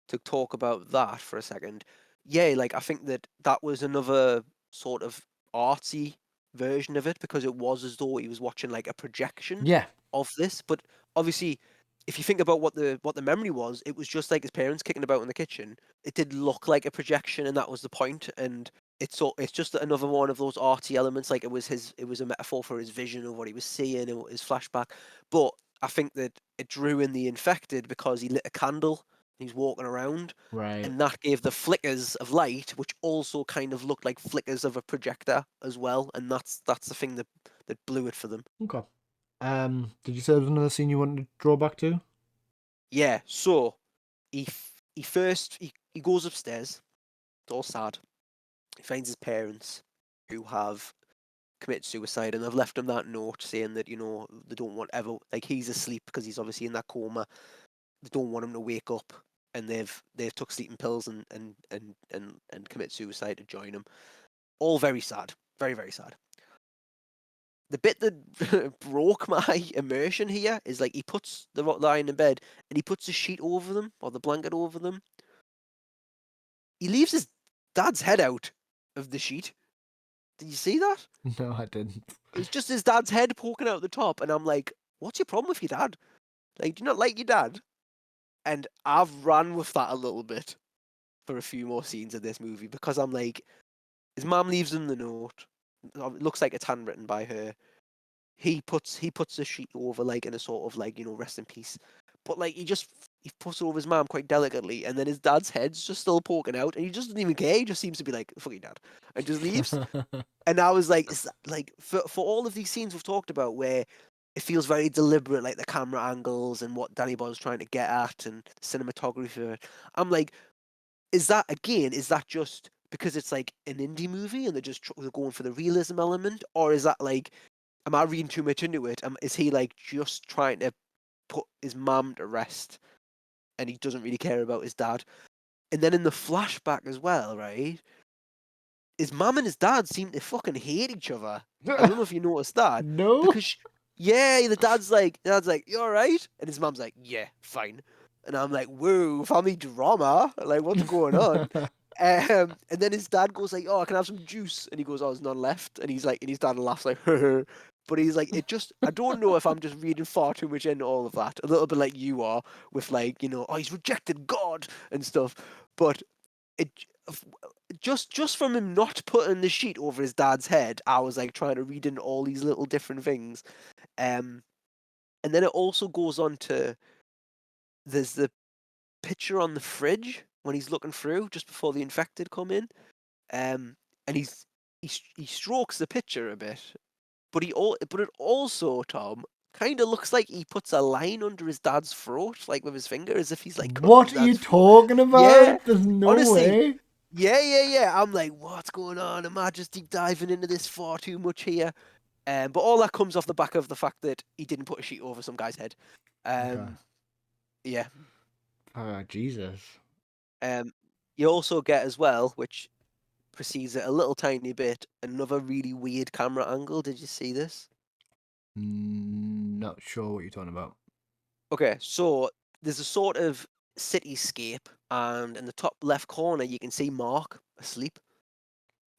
to talk about that for a second, yeah, like I think that was another sort of artsy version of it because it was as though he was watching like a projection Yeah, of this. But obviously, if you think about what the memory was, it was just like his parents kicking about in the kitchen. It did look like a projection, and that was the point. And it's just another one of those arty elements. Like it was a metaphor for his vision of what he was seeing and his flashback. But I think that it drew in the infected because he lit a candle and he's walking around, right. and that gave the flickers of light, which also kind of looked like flickers of a projector as well. And that's the thing that blew it for them. Okay. Did you say there was another scene you wanted to draw back to? Yeah. So he goes upstairs. It's all sad. He finds his parents who have committed suicide, and they've left him that note saying that they don't want ever like he's asleep because he's obviously in that coma. They don't want him to wake up, and they've took sleeping pills and commit suicide to join him. All very sad, very very sad. The bit that broke my immersion here is like he puts the lying in bed and he puts a sheet over them or the blanket over them. He leaves his dad's head out of the sheet. Did you see that? No, I didn't. It's just his dad's head poking out the top, and I'm like, what's your problem with your dad? Like, do you not like your dad? And I've ran with that a little bit for a few more scenes of this movie because I'm like, his mum leaves him the note. It looks like it's handwritten by her. He puts the sheet over like in a sort of like rest in peace, but like he puts it over his mum quite delicately, and then his dad's head's just still poking out, and he just doesn't even care. He just seems to be like, "Fuck your dad," and just leaves. And I was like, is that, like for all of these scenes we've talked about where it feels very deliberate, like the camera angles and what Danny Boyle's trying to get at and the cinematography. I'm like, is that just because it's like an indie movie and they're going for the realism element, or is that like, am I reading too much into it? Is he like just trying to put his mum to rest and he doesn't really care about his dad? And then in the flashback as well, right? His mum and his dad seem to fucking hate each other. I don't know if you noticed that No. because yeah, the dad's like, you all right? And his mum's like, yeah, fine. And I'm like, whoa, family drama, like what's going on? And then his dad goes like, oh, I can have some juice, and he goes, oh, there's none left, and he's like, and his dad laughs like, but he's like, I don't know if I'm just reading far too much into all of that, a little bit like you are with like, oh, he's rejected God and stuff, but it just from him not putting the sheet over his dad's head, I was like trying to read in all these little different things. And then it also goes on to there's the picture on the fridge when he's looking through just before the infected come in. And he strokes the picture a bit, but it also, Tom, kind of looks like he puts a line under his dad's throat, like with his finger, as if he's like cutting his What are you dad's throat. talking Yeah, about? There's no honestly, way. yeah. I'm like, what's going on? Am I just deep diving into this far too much here? But all that comes off the back of the fact that he didn't put a sheet over some guy's head. Okay. Yeah. Oh, Jesus. You also get as well, which precedes it a little tiny bit, another really weird camera angle. Did you see this? Not sure what you're talking about. Okay, so there's a sort of cityscape, and in the top left corner, you can see Mark asleep.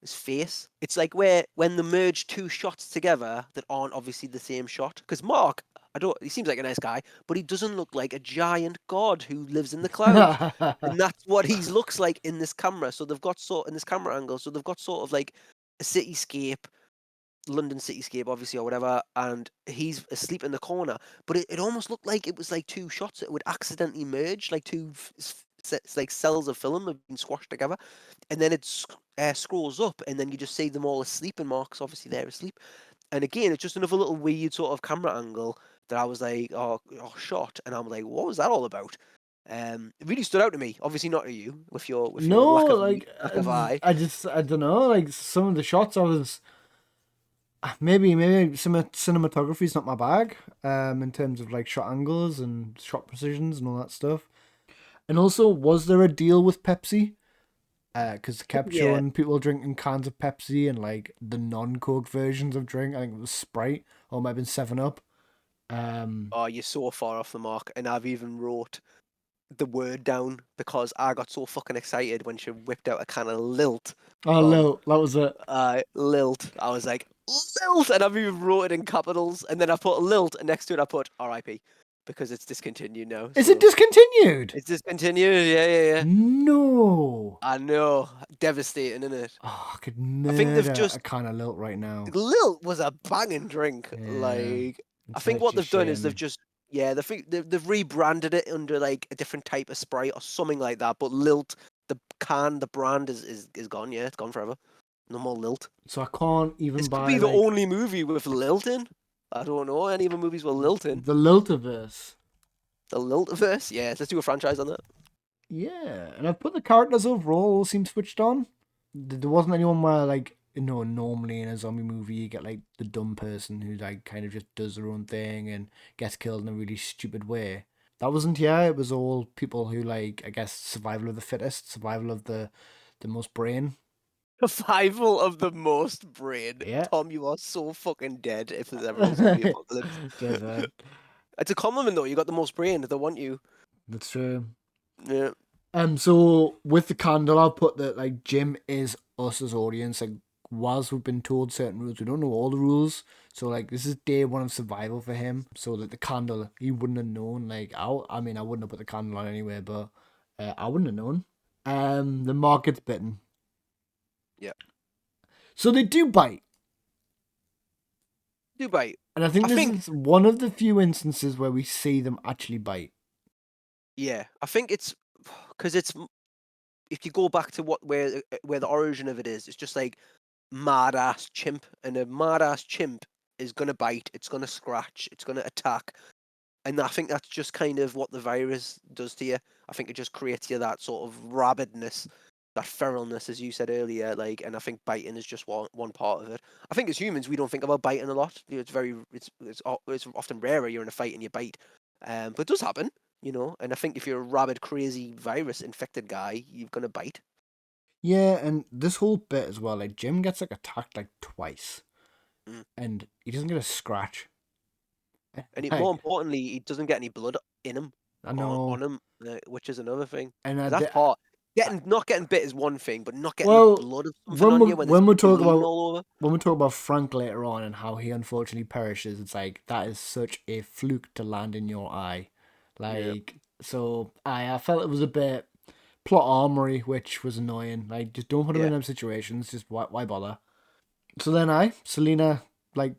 His face. It's like where when they merge two shots together that aren't obviously the same shot. Because Mark, he seems like a nice guy, but he doesn't look like a giant god who lives in the clouds. And that's what he looks like in this camera. So they've got in this camera angle. So they've got sort of like a cityscape, London cityscape, obviously, or whatever, and he's asleep in the corner. But it almost looked like it was like two shots that would accidentally merge, like two like cells of film have been squashed together, and then it scrolls up, and then you just see them all asleep, and Mark's obviously there asleep. And again, it's just another little weird sort of camera angle that I was like, shot, and I'm like, what was that all about? It really stood out to me. Obviously, not to you with your No, lack like of eye. I don't know. Like some of the shots, I was maybe some cinematography is not my bag. In terms of like shot angles and shot precisions and all that stuff. And also, was there a deal with Pepsi? Because they kept Yeah. showing people drinking cans of Pepsi and like the non-Coke versions of drink. I think it was Sprite or it might have been 7 Up. Oh, you're so far off the mark, and I've even wrote the word down because I got so fucking excited when she whipped out a can of Lilt Oh from no, that was it. Lilt. I was like, Lilt! And I've even wrote it in capitals, and then I put Lilt, and next to it I put RIP because it's discontinued now. Is it So discontinued? it's discontinued. Yeah. No. I know, devastating, isn't it? Oh, I could I think they've murder a just can of Lilt right now. Lilt was a banging drink. Yeah, Like, I it's think such what a they've done is they've shame. just they've rebranded it under like a different type of Sprite or something like that. But Lilt, the brand is gone. Yeah, it's gone forever. No more Lilt. So I can't This even could buy be the like only movie with Lilt in. I don't know any other movies with Lilt in. the Liltiverse. The Liltverse. Yeah, let's do a franchise on that. Yeah, and I've put the characters overall all seem switched on. There wasn't anyone where like normally in a zombie movie you get like the dumb person who like kind of just does their own thing and gets killed in a really stupid way. That wasn't here. It was all people who like I guess survival of the fittest, survival of the most brain. Survival of the most brain. Yeah. Tom, you are so fucking dead if there's ever a zombie apocalypse. Cheers, man. It's a compliment though. You got the most brain. They want you. That's true. Yeah. So with the candle, I'll put that like Jim is us as audience. Like, whilst we've been told certain rules, we don't know all the rules. So like, this is day one of survival for him. So that the candle, he wouldn't have known. Like, I mean, I wouldn't have put the candle on anyway, but I wouldn't have known. The Mark gets bitten. Yeah. So they do bite, Do bite. and I think I this think is one of the few instances where we see them actually bite. yeah. I think it's because it's if you go back to where the origin of it is, it's just like mad ass chimp, and a mad ass chimp is gonna bite. It's gonna scratch. It's gonna attack. And I think that's just kind of what the virus does to you. I think it just creates you that sort of rabidness, that feralness, as you said earlier. Like, and I think biting is just one part of it. I think as humans, we don't think about biting a lot. You know, it's often rarer you're in a fight and you bite, but it does happen, you know. And I think if you're a rabid, crazy virus infected guy, you're gonna bite. Yeah, and this whole bit as well, like Jim gets like attacked like twice, Mm. and he doesn't get a scratch. And more Like, importantly, he doesn't get any blood in him, I on know, him, which is another thing. and Because that's part. Not getting bit is one thing, but not getting the well, blood of something on you when there's bleeding all over. when we talk about Frank later on and how he unfortunately perishes, it's like that is such a fluke to land in your eye, Yeah, like so. I felt it was a bit plot armory, which was annoying. Like, just don't put him in yeah. them situations. Just why bother? So then Selena like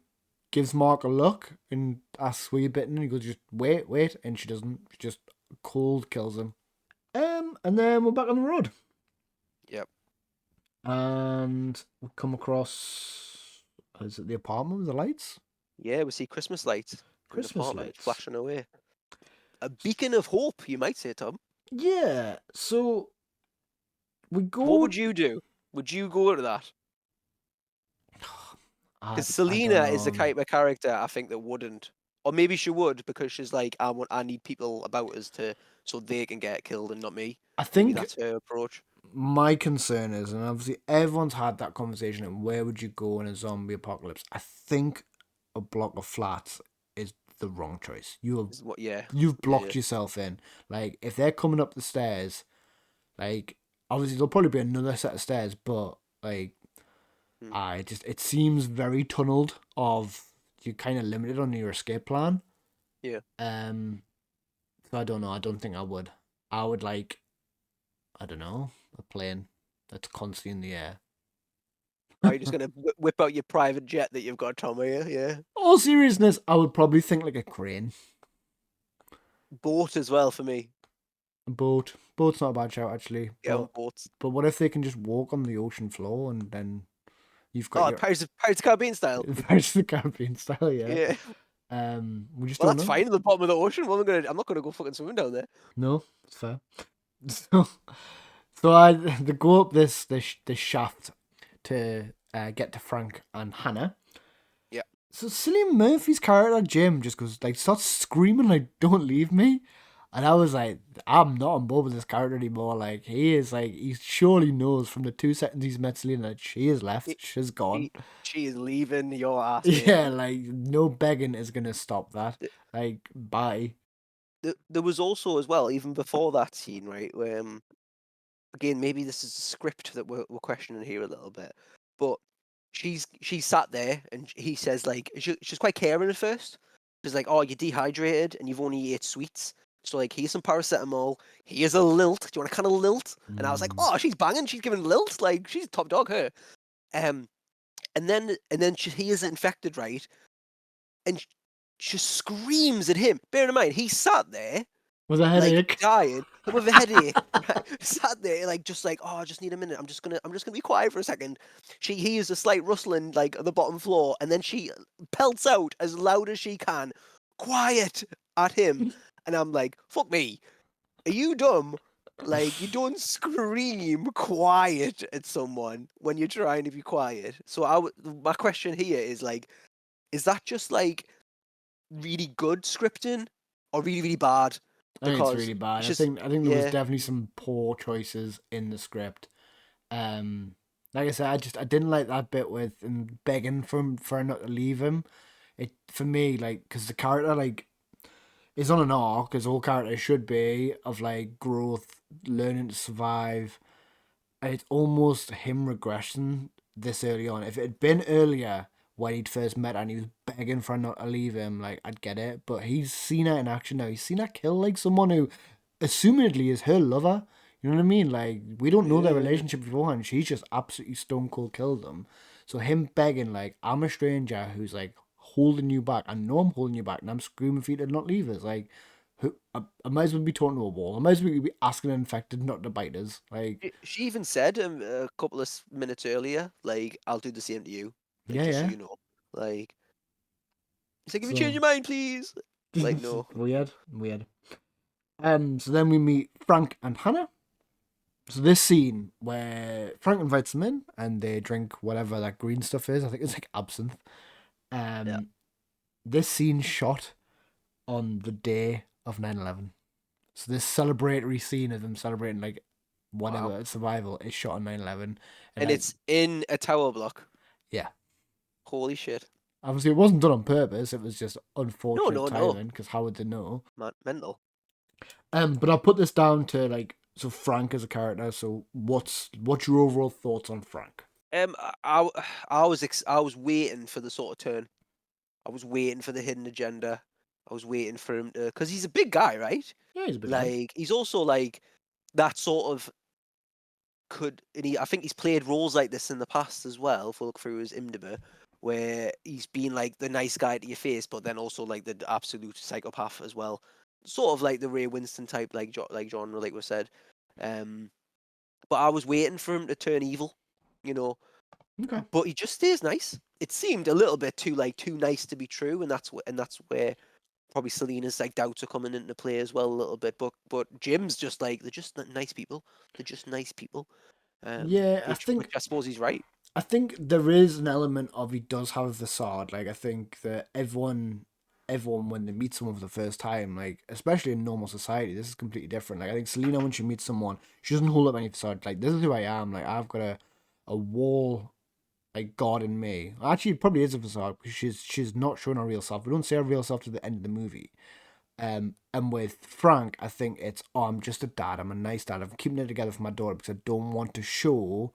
gives Mark a look and asks, "Were you bitten?" And he goes, "Just wait," and she doesn't. She just cold kills him. And then we're back on the road, Yep. and we come across. Is it the apartment with the lights? Yeah, we see Christmas lights. in the Christmas spotlight, lights. flashing away. A beacon of hope, you might say, Tom. Yeah. So we What go. would you do? Would you go to that? Because I don't Selena is the know. type of character I think that wouldn't, or maybe she would because she's like, I need people about us to so they can get killed and not me. I Maybe think that's her approach. my concern is, and obviously everyone's had that conversation, and where would you go in a zombie apocalypse? I think a block of flats is the wrong choice. Is what? Yeah, You've yeah. blocked yourself in. Like if they're coming up the stairs, like obviously there'll probably be another set of stairs, but like Hmm. it seems very tunneled. Of you're kind of limited on your escape plan. Yeah. So I don't know. I don't think I would. I would like, I don't know, a plane that's constantly in the air. Are you just gonna whip out your private jet that you've got, Tom? Are you? Yeah. All seriousness, I would probably think like a crane. Boat as well for me. A boat. Boat's not a bad shout actually. Yeah, on boats. But what if they can just walk on the ocean floor and then you've got Oh, your Pirates of the Caribbean style. Pirates of the Caribbean style, yeah. Yeah. We just Well, don't that's know. fine at the bottom of the ocean. Well, I'm not gonna go fucking swimming down there. No, it's fair. So, they go up this shaft to get to Frank and Hannah. Yeah. So Cillian Murphy's character Jim just goes like starts screaming like "Don't leave me," and I was like, I'm not on board with this character anymore. Like he is like he surely knows from the 2 seconds he's met Selena that she is left, she's gone. She is leaving your ass, mate. Yeah, like no begging is gonna stop that. Like bye. There was also as well, even before that scene, right? Where again, maybe this is a script that we're questioning here a little bit, but she's sat there and he says like she's quite caring at first. She's like, "Oh, you're dehydrated and you've only ate sweets, so like here's some paracetamol. Here's a lilt. Do you want a kind of lilt?" And I was like, "Oh, she's banging. She's giving lilt. Like she's top dog her." Um, and then he is infected, right? And she screams at him. Bear in mind, he sat there With a like headache. dying with a headache, right? Sat there like just like, oh, I just need a minute. I'm just gonna be quiet for a second. She hears a slight rustling like at the bottom floor, and then she pelts out as loud as she can, quiet at him. And I'm like, fuck me. Are you dumb? Like you don't scream quiet at someone when you're trying to be quiet. So my question here is like, is that just like really good scripting or really, really bad? I think it's Because really bad. it's I just think there was yeah. definitely some poor choices in the script. Like I said, I didn't like that bit with him begging for her not to leave him. It for me like because the character like is on an arc as all characters should be of like growth, learning to survive. And it's almost him regressing this early on. If it had been earlier when he'd first met her and he was begging for her not to leave him, like I'd get it. But he's seen her in action now. He's seen her kill like someone who, assumedly, is her lover. You know what I mean? Like we don't know their Yeah. relationship beforehand. She's just absolutely stone cold killed them. So him begging like I'm a stranger who's like holding you back. I know I'm holding you back, and I'm screaming for you to not leave us. Like I might as well be talking to a wall. I might as well be asking an infected not to bite us. Like She even said a couple of minutes earlier, like, I'll do the same to you. Like, yeah, just so yeah. you know. Like, he's like, if you change So your mind, please. Like, no. weird, weird. So then we meet Frank and Hannah. So this scene where Frank invites them in and they drink whatever that green stuff is. I think it's like absinthe. Yeah. This scene shot on the day of 9/11. So this celebratory scene of them celebrating like Wow. whatever survival is shot on 9/11. And And like it's in a tower block. yeah. Holy shit. Obviously it wasn't done on purpose, it was just No, unfortunate no, no. timing because how would they know? Mental. But I'll put this down to like so Frank as a character. So what's your overall thoughts on Frank? I was waiting for the sort of turn. I was waiting for the hidden agenda. I was waiting for him to, because he's a big guy, right? Yeah, he's a big guy. Like, he's also like that sort of I think he's played roles like this in the past as well. If we look through his IMDb, where he's been like the nice guy to your face, but then also like the absolute psychopath as well. Sort of like the Ray Winston type, like genre, like we said. But I was waiting for him to turn evil, you know. Okay. But he just stays nice. It seemed a little bit too nice to be true, and that's where probably Selena's like doubts are coming into play as well a little bit. But Jim's just like they're just nice people. They're just nice people. Yeah, Which I suppose he's right. I think there is an element of he does have a facade. Like I think that everyone when they meet someone for the first time, like especially in normal society, this is completely different. Like I think Selena when she meets someone, she doesn't hold up any facade. Like this is who I am. Like I've got a wall like God in me. Actually, it probably is a facade because she's not showing her real self. We don't see her real self to the end of the movie. And with Frank, I think it's I'm just a dad. I'm a nice dad. I'm keeping it together for my daughter because I don't want to show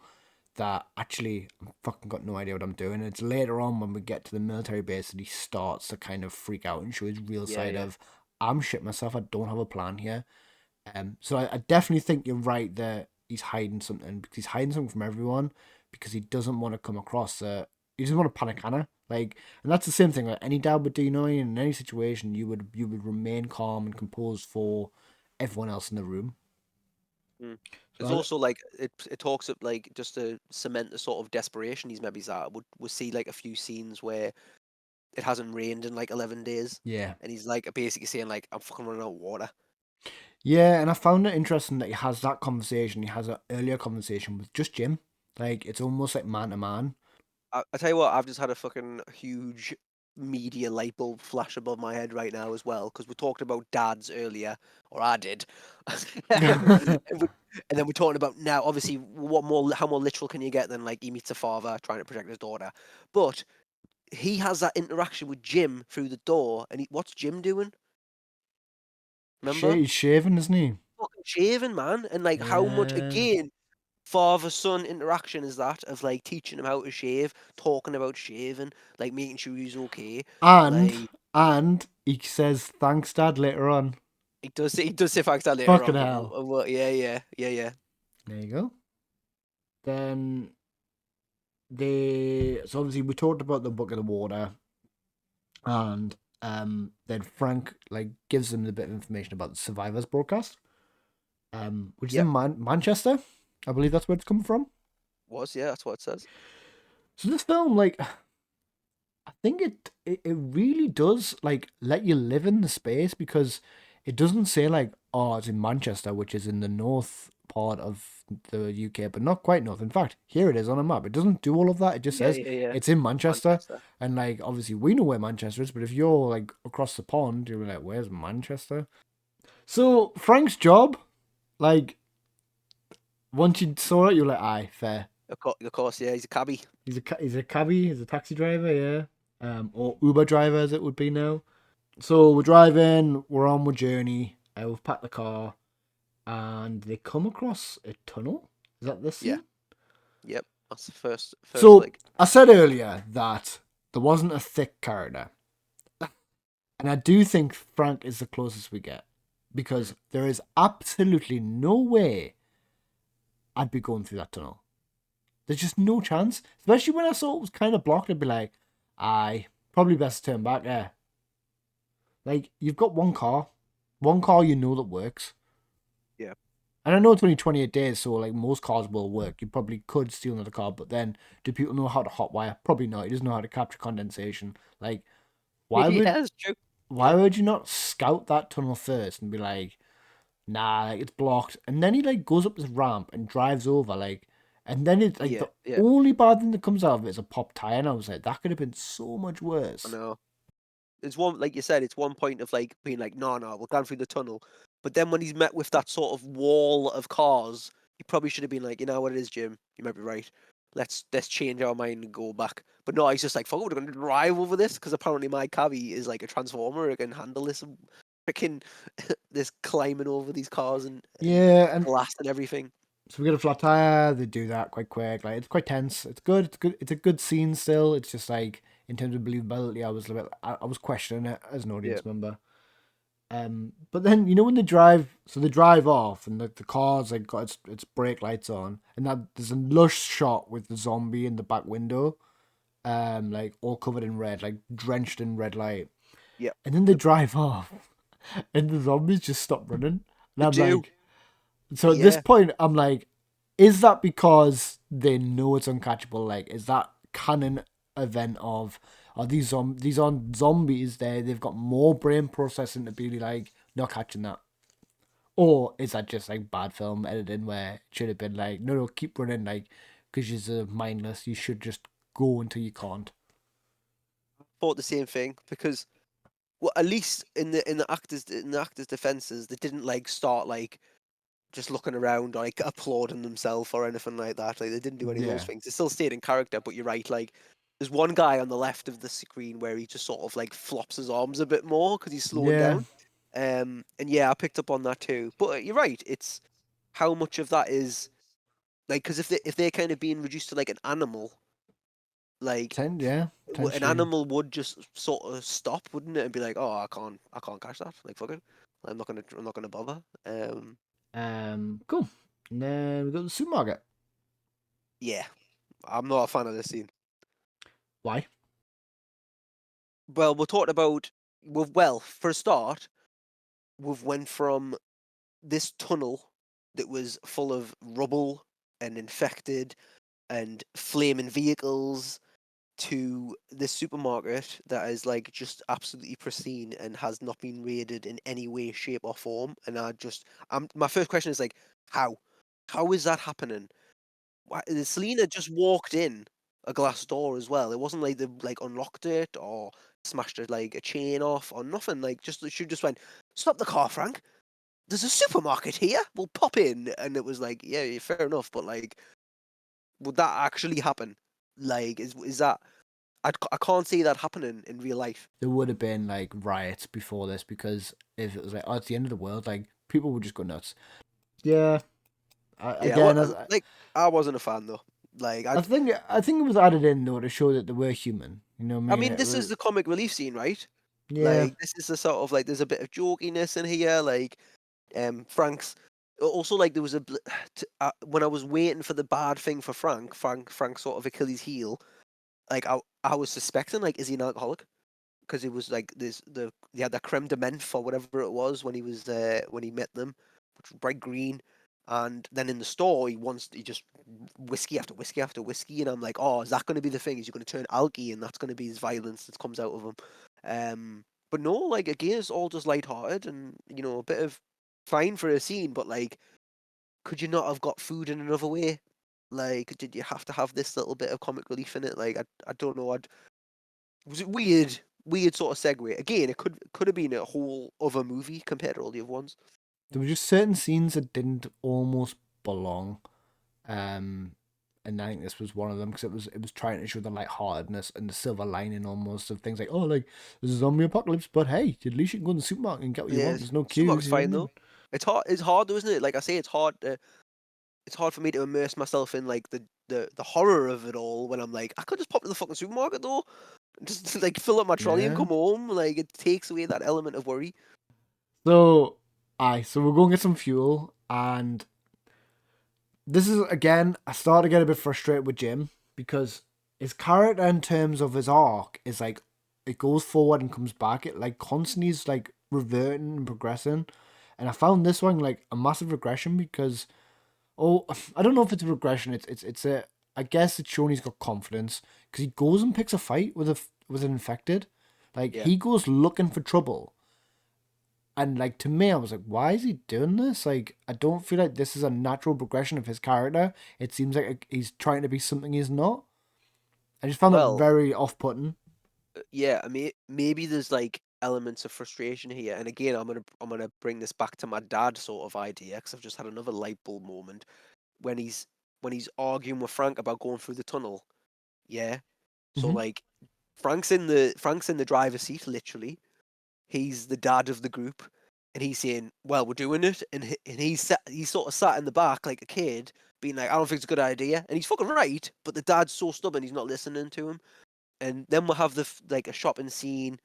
that actually I'm fucking got no idea what I'm doing. And it's later on when we get to the military base that he starts to kind of freak out and show his real Yeah, side yeah. of I'm shit myself. I don't have a plan here. So I definitely think you're right that he's hiding something because he's hiding something from everyone because he doesn't want to come across he doesn't want to panic Hannah. Like, and that's the same thing. Like any dad would do, you know, in any situation, you would remain calm and composed for everyone else in the room. Mm. There's So also like it talks of like just to cement the sort of desperation he's maybe at. Would see like a few scenes where it hasn't rained in like 11 days, yeah, and he's like basically saying like I'm fucking running out of water. yeah, and I found it interesting that he has that conversation. He has an earlier conversation with just Jim. Like it's almost like man to man. I tell you what, I've just had a fucking huge media light bulb flash above my head right now as well because we talked about dads earlier, or I did, and, we, and then we're talking about now. Obviously, how more literal can you get than like he meets a father trying to protect his daughter, but he has that interaction with Jim through the door, and what's Jim doing? Remember? He's shaving, isn't he? Fucking shaving, man, and like how much Yeah. again father son interaction is that of like teaching him how to shave, talking about shaving, like making sure he's okay. And Like and he says thanks, Dad, later on. he does say thanks that later Fucking on, but hell. yeah. There you go. Then so obviously we talked about the Book of the Water, and then Frank like gives them a bit of information about the Survivors broadcast, which is Yep, in Manchester. I believe that's where it's come from. that's what it says. So this film, like, I think it really does like let you live in the space because it doesn't say like oh it's in Manchester, which is in the north part of the UK, but not quite north. In fact, here it is on a map. It doesn't do all of that. It just Yeah, says yeah, yeah. it's in Manchester, Manchester. and like obviously we know where Manchester is, but if you're like across the pond, you're like, where's Manchester? So Frank's job, like once you saw it, you're like, aye, fair. Of course, yeah. He's a cabbie. He's a cabbie. He's a taxi driver, yeah, or Uber driver as it would be now. So we're driving, we're on our journey, we've packed the car, and they come across a tunnel. Is that this Yeah, scene? yep. That's the first So like. I said earlier that there wasn't a thick character, and I do think Frank is the closest we get because Mm. there is absolutely no way I'd be going through that tunnel. There's just no chance, especially when I saw it was kind of blocked. I'd be like, aye, probably best to turn back. Yeah, like you've got one car you know that works. Yeah, And I know it's only 28 days, so like most cars will work. You probably could steal another car, but then do people know how to hotwire? Probably not. He doesn't know how to capture condensation. Like, why yeah, would that's true. why Yeah, would you not scout that tunnel first and be like, nah, like, it's blocked, and then he like goes up this ramp and drives over, like, and then it's like yeah, the yeah. only bad thing that comes out of it is a pop tire, and I was like, that could have been so much I worse. know. It's one like you said, it's one point of like being like, no, we're going through the tunnel. But then when he's met with that sort of wall of cars, he probably should have been like, you know what it is, Jim. You might be right. Let's change our mind and go back. But no, he's just like, fuck, we're gonna drive over this because apparently my cabbie is like a transformer. It can handle this freaking this climbing over these cars and Yeah, and glass and everything. so we get a flat tire. They do that quite quick. Like it's quite tense. It's good. It's good. It's a good scene still. It's just like in terms of believability, I was questioning it as an Yeah, audience member. But then you know when they drive, so they drive off, and the car's like got its brake lights on, and that there's a lush shot with the zombie in the back window, like all covered in red, like drenched in red light, yeah. and then they drive off, and the zombies just stop running, and They I'm do. like, so at this Yeah. point, I'm like, is that because they know it's uncatchable? Like, is that canon event of are these aren't zombies? They've got more brain processing to be like not catching that. Or is that just like bad film editing where it should have been like, no, keep running, like, because you're mindless. You should just go until you can't. Thought the same thing because, well, at least in the actors' defenses, they didn't like start like just looking around or like applauding themselves or anything like that. Like they didn't do any of those Yeah. things. They still stayed in character. But you're right. Like there's one guy on the left of the screen where he just sort of like flops his arms a bit more because he's slowing Yeah. down. And yeah, I picked up on that too. But you're right. It's how much of that is like because if they're kind of being reduced to like an animal, like Yeah, an potentially. animal would just sort of stop, wouldn't it, and be like, "Oh, I can't catch that. Like, fuck it, I'm not gonna bother." Cool. And then we go to the supermarket. Yeah, I'm not a fan of this scene. Why? Well, we're talking about well, for a start, we've went from this tunnel that was full of rubble and infected and flaming vehicles to this supermarket that is like just absolutely pristine and has not been raided in any way, shape, or form. And my first question is like, how? How is that happening? Selena just walked in a glass door as well. It wasn't like they like unlocked it or smashed it like a chain off or nothing. Like she just went, stop the car, Frank. There's a supermarket here. We'll pop in, and it was like, yeah, fair enough. But like, would that actually happen? Like, is that I can't see that happening in real life. There would have been like riots before this because if it was like, oh, it's the end of the world, like people would just go nuts. Yeah. Yeah, well, Again, as like I wasn't a fan though. Like I think it was added in though to show that they were human. You know what I I mean? mean, It this is was, the comic relief scene, right? yeah. Like this is the sort of like there's a bit of jokiness in here. Like Frank's also like there was when I was waiting for the bad thing for Frank sort of Achilles heel. Like I was suspecting like is he an alcoholic? Because it was like he had that creme de menthe or whatever it was when he met them, which was bright green. And then in the store, he just whiskey after whiskey after whiskey, and I'm like, oh, is that going to be the thing? Is he going to turn alky, and that's going to be his violence that comes out of him? But no, like again, it's all just lighthearted and a bit of fine for a scene, but like, could you not have got food in another way? Like, did you have to have this little bit of comic relief in it? Like, I don't know. Was it weird sort of segue? Again, it could have been a whole other movie compared to all the other ones. There were just certain scenes that didn't almost belong. Um, and I think this was one of them because it was trying to show the lightheartedness and the silver lining almost of things like, oh, like there's a zombie apocalypse, but hey, at least you can go in the supermarket and get what you Yeah, want. There's no Supermarket's queues, you know fine what I though. mean? It's hard though, isn't it? Like I say, it's hard for me to immerse myself in like the horror of it all when I'm like, I could just pop to the fucking supermarket though, just like fill up my trolley and Yeah. come home. Like it takes away that element of worry. So we're going to get some fuel, and this is again, I start to get a bit frustrated with Jim because his character in terms of his arc is like it goes forward and comes back. It like constantly is like reverting and progressing. And I found this one like a massive regression because I don't know if it's a regression. It's a I guess it's showing he's got confidence because he goes and picks a fight with an infected. Like Yeah. he goes looking for trouble. And like to me, I was like, why is he doing this? Like, I don't feel like this is a natural progression of his character. It seems like he's trying to be something he's not. I just found that Well, very off-putting. yeah. I mean, maybe there's like elements of frustration here. And again, I'm gonna bring this back to my dad sort of idea because I've just had another light bulb moment when he's arguing with Frank about going through the tunnel. Yeah. So Hmm. like Frank's in the driver's seat, literally. He's the dad of the group, and he's saying, "Well, we're doing it," and he's sort of sat in the back like a kid, being like, "I don't think it's a good idea," and he's fucking right, but the dad's so stubborn, he's not listening to him. And then we'll have like a shopping scene,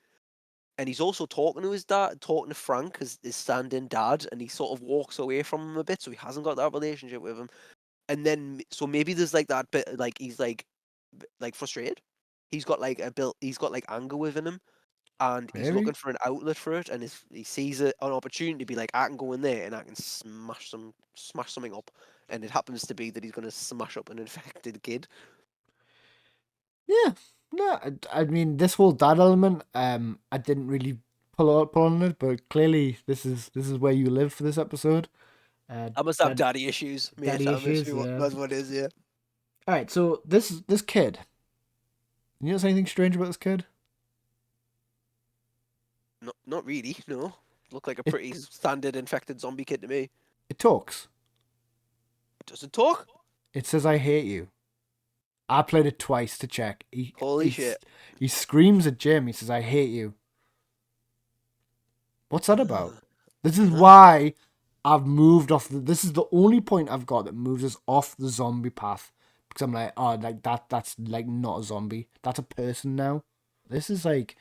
and he's also talking to his dad, talking to Frank, his stand-in dad, and he sort of walks away from him a bit, so he hasn't got that relationship with him. And then so maybe there's like that bit, like he's like frustrated. He's got like anger within him, and he's looking Maybe. for an outlet for it, and he sees an opportunity to be like, I can go in there and I can smash something up, and it happens to be that he's going to smash up an infected kid. Yeah. No, I mean this whole dad element. I didn't really pull on it, but clearly this is where you live for this episode. I must have Dad, daddy issues, mate. daddy That must issues. be what Yeah. that's what it is. Yeah. All right. So this kid. You notice anything strange about this kid? Not really. No. Look like a It pretty standard infected zombie kid to me. it talks. Does it talk? It says I hate you. I played it twice to check. Holy shit. He screams at Jim. He says I hate you. What's that about? This is Huh? why I've moved off. This is the only point I've got that moves us off the zombie path because I'm like, oh, like that's like not a zombie. That's a person now. This is like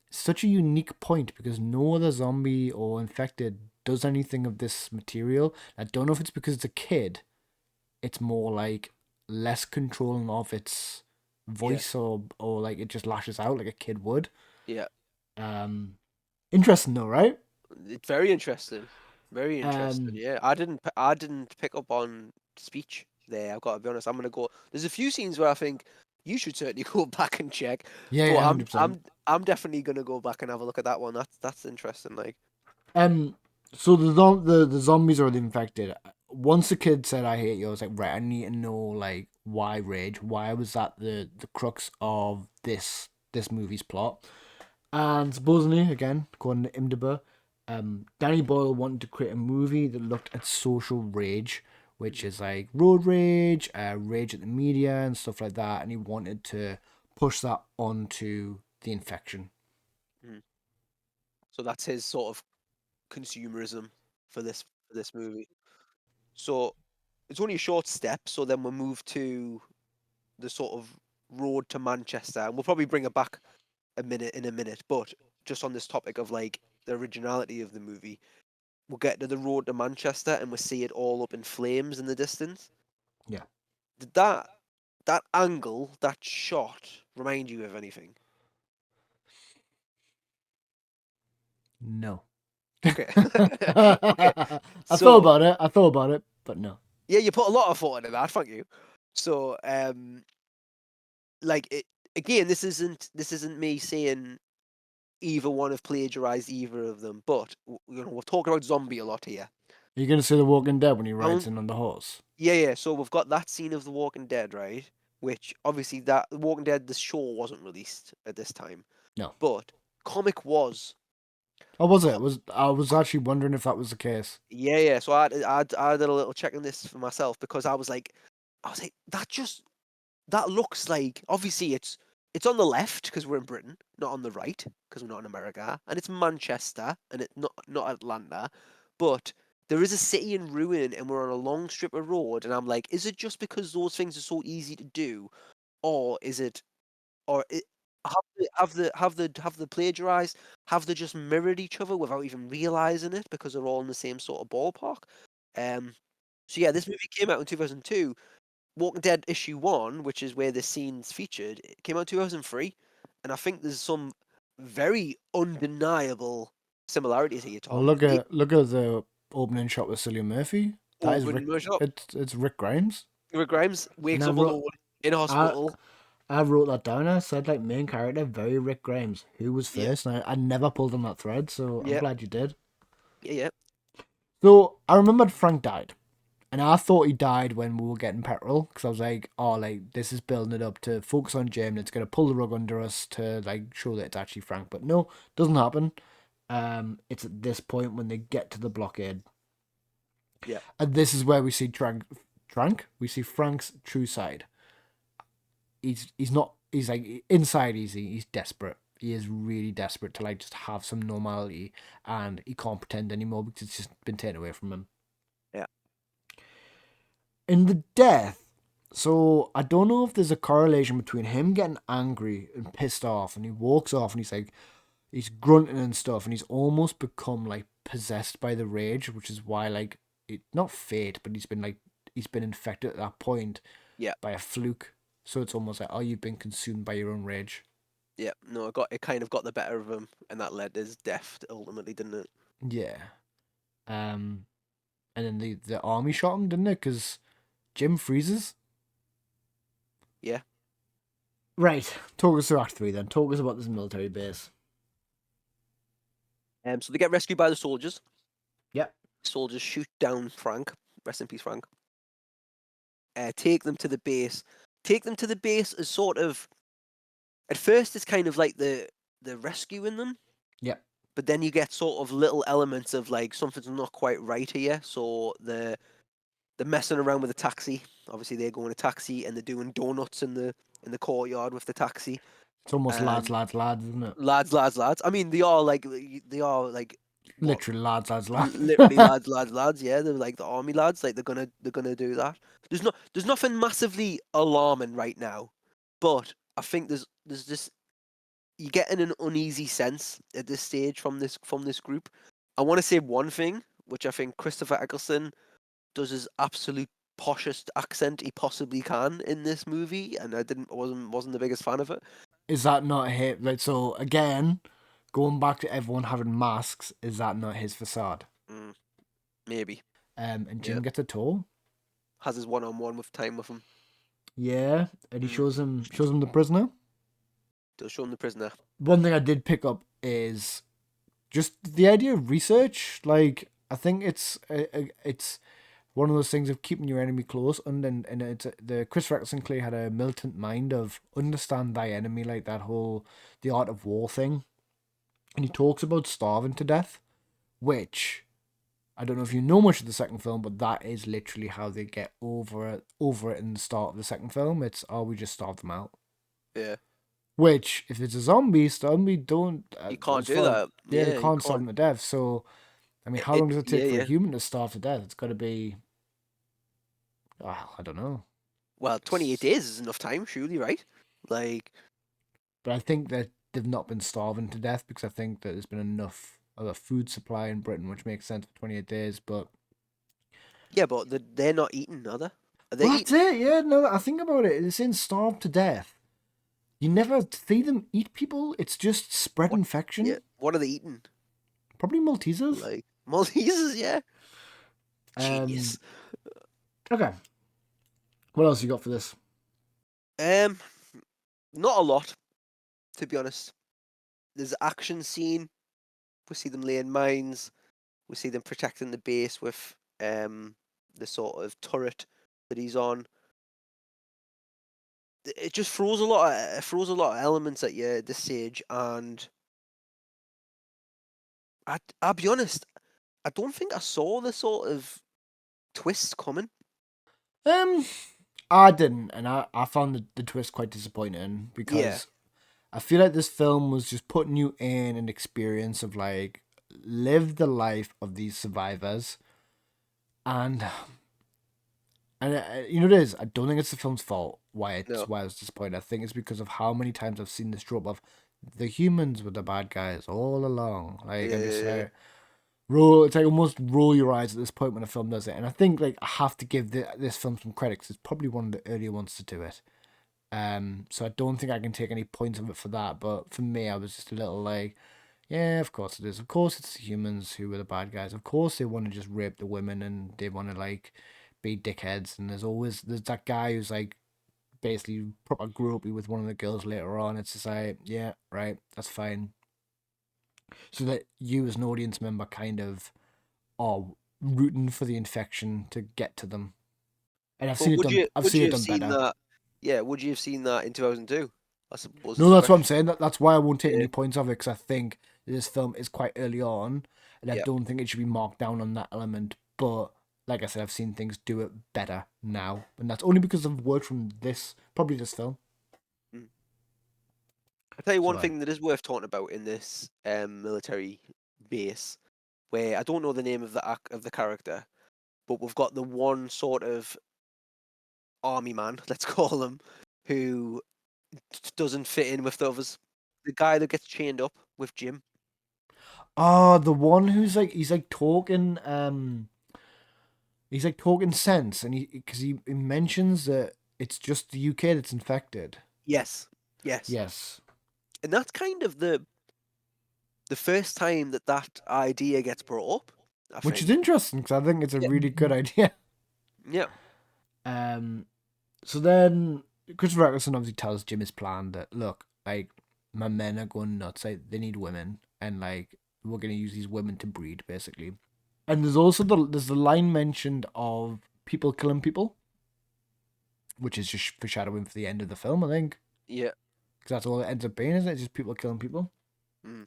such a unique point because no other zombie or infected does anything of this material. I don't know if it's because it's a kid. It's more like less controlling of its Yeah. voice or like it just lashes out like a kid would. Yeah. Um, interesting though, right? It's very interesting. Very interesting. Um, Yeah. I didn't pick up on speech there. I've got to be honest. I'm gonna go. There's a few scenes where I think you should certainly go back and check. yeah, But yeah, 100%. I'm definitely gonna go back and have a look at that one. That's interesting. Like. Um, so the zombies are the infected. Once the kid said I hate you, I was like, right, I need to know like why rage. Why was that the crux of this movie's plot? And supposedly, again, according to IMDb, Danny Boyle wanted to create a movie that looked at social rage, which is like road rage, rage at the media, and stuff like that. And he wanted to push that onto the infection. Mhm. So that's his sort of consumerism for this movie. So it's only a short step. So then we'll move to the sort of road to Manchester, and we'll probably bring it back in a minute. But just on this topic of like the originality of the movie, we'll get to the road to Manchester, and we'll see it all up in flames in the distance. Yeah. Did that angle, that shot, remind you of anything? No. Okay, okay. I thought So about it. I thought about it, but no. yeah, you put a lot of thought into that. Thank you. So like it again. This isn't me saying either one have plagiarized either of them, but we're talking about zombie a lot here. Are you gonna see The Walking Dead when he rides Round, in on the horse? yeah, yeah. So we've got that scene of The Walking Dead, right? Which obviously that The Walking Dead, the show wasn't released at this time, No. but comic was. Oh, was it? Co- Was I was actually wondering if that was the case. Yeah, yeah. So I did a little check on this for myself because I was like, that looks like obviously it's on the left because we're in Britain, not on the right because we're not in America, and it's Manchester and it's not Atlanta, but there is a city in ruin and we're on a long strip of road, and I'm like, is it just because those things are so easy to do, or is it, or it, have the plagiarized, have they just mirrored each other without even realizing it because they're all in the same sort of ballpark? Um, so yeah, this movie came out in 2002. Walking Dead issue 1, which is where this scene's featured, it came out in 2003, and I think there's some very undeniable similarities here, Well, Tom. The look at the opening shot with Cillian Murphy. That is Rick. open shop. It's Rick Grimes. Rick Grimes And wakes up alone in a I hospital. I wrote that down. I said like main character, very Rick Grimes. Who was Yeah, first? And I never pulled on that thread, so I'm yeah, glad you did. yeah, yeah. So I remembered Frank died. And I thought he died when we were getting petrol because I was like, oh, like this is building it up to focus on Jim. It's gonna pull the rug under us to like show that it's actually Frank. But no, doesn't happen. It's at this point when they get to the blockade, Yeah. and this is where we see Trank. We see Frank's true side. He's not. He's like inside. He's desperate. He is really desperate to like just have some normality, and he can't pretend anymore because it's just been taken away from him. Yeah. In the death, so I don't know if there's a correlation between him getting angry and pissed off and he walks off and he's grunting and stuff and he's almost become like possessed by the rage, which is why like it not fate, but he's been infected at that point Yeah. by a fluke. So it's almost like, oh, you've been consumed by your own rage. Yeah. No, it kind of got the better of him, and that led to his death ultimately, didn't it? Yeah. Um and then the army shot him, didn't it? Because Jim freezes. Yeah. Right. Talk us through Act 3 then. Talk us about this military base. So they get rescued by the soldiers. Yep. Soldiers shoot down Frank. Rest in peace, Frank. Take them to the base. Take them to the base as sort of. At first, it's kind of like the rescuing them. Yep. But then you get sort of little elements of like something's not quite right here. So they're messing around with the taxi. Obviously, they're going to taxi and they're doing donuts in the courtyard with the taxi. It's almost And lads, isn't it? lads. I mean, they are like what? Literally lads. Literally lads. Yeah, they're like the army lads. Like they're gonna do that. There's nothing massively alarming right now, but I think there's this you're getting an uneasy sense at this stage from this group. I want to say one thing, which I think Christopher Eccleston does his absolute poshest accent he possibly can in this movie, and I wasn't the biggest fan of it. Is that not him? Like, so again, going back to everyone having masks, is that not his facade? Maybe. And Jim Yeah. gets a tour. Has his one-on-one with time with him. Yeah, and he shows him the prisoner. Does show him the prisoner. One thing I did pick up is just the idea of research. Like, I think it's one of those things of keeping your enemy close, and it's the Chris Sinclair had a militant mind of understand thy enemy, like that whole the art of war thing, and he talks about starving to death, which I don't know if you know much of the second film, but that is literally how they get over it in the start of the second film. It's we just starve them out. Yeah. Which, if it's a zombie don't You can't do that. Yeah, Yeah, they you can't starve them to death. So, I mean, how long does it take for a yeah. human to starve to death? It's got to be. I don't know. Well, 28 days is enough time, surely, right? Like, But I think that they've not been starving to death because I think that there's been enough of a food supply in Britain, which makes sense for 28 days. But yeah, but they're not eating, are they? Are they well, that's eating? it. Yeah, no, I think about it. It's in starve to death. You never see them eat people. It's just spread infection. Yeah. What are they eating? Probably Maltesers. Like Maltesers, yeah. Genius. Okay. What else you got for this? Not a lot, to be honest. There's an action scene. We see them laying mines. We see them protecting the base with the sort of turret that he's on. It just throws a lot of elements at you at this stage, and I'll be honest, I don't think I saw the sort of twist coming. I didn't, and I found the twist quite disappointing because I feel like this film was just putting you in an experience of like live the life of these survivors, and you know what it is. I don't think it's the film's fault why I was disappointed. I think it's because of how many times I've seen this trope of the humans were the bad guys all along. Like I'm just like it's like almost roll your eyes at this point when a film does it. And I think like I have to give this film some credit 'cause it's probably one of the earlier ones to do it. So I don't think I can take any points of it for that. But for me, I was just a little like, yeah, of course it is. Of course it's the humans who are the bad guys. Of course they want to just rape the women and they want to like be dickheads. And there's that guy who's like basically proper gropey with one of the girls later on. It's just like, yeah, right, that's fine. So that you as an audience member kind of are rooting for the infection to get to them. And I've seen it done. I've seen it done better. That? Yeah, would you have seen that in 2002? I suppose. No, that's what I'm saying. That's why I won't take Yeah. any points of it because I think this film is quite early on, and I don't think it should be marked down on that element. But like I said, I've seen things do it better now, and that's only because of word from probably this film. I'll tell you one thing that is worth talking about in this military base, where I don't know the name of the character, but we've got the one sort of army man, let's call him, who doesn't fit in with the others. The guy that gets chained up with Jim. Oh, the one who's like he's like talking sense, and because he mentions that it's just the UK that's infected. Yes. And that's kind of the first time that idea gets brought up. Which is interesting because I think it's a really good idea. Yeah. So then Christopher Eccleston obviously tells Jim his plan that, look, like, my men are going nuts. Like, they need women, and like, we're gonna use these women to breed, basically. And there's also there's the line mentioned of people killing people, which is just foreshadowing for the end of the film, I think. Yeah. Because that's all it ends up being, isn't it? Just people killing people. Mm.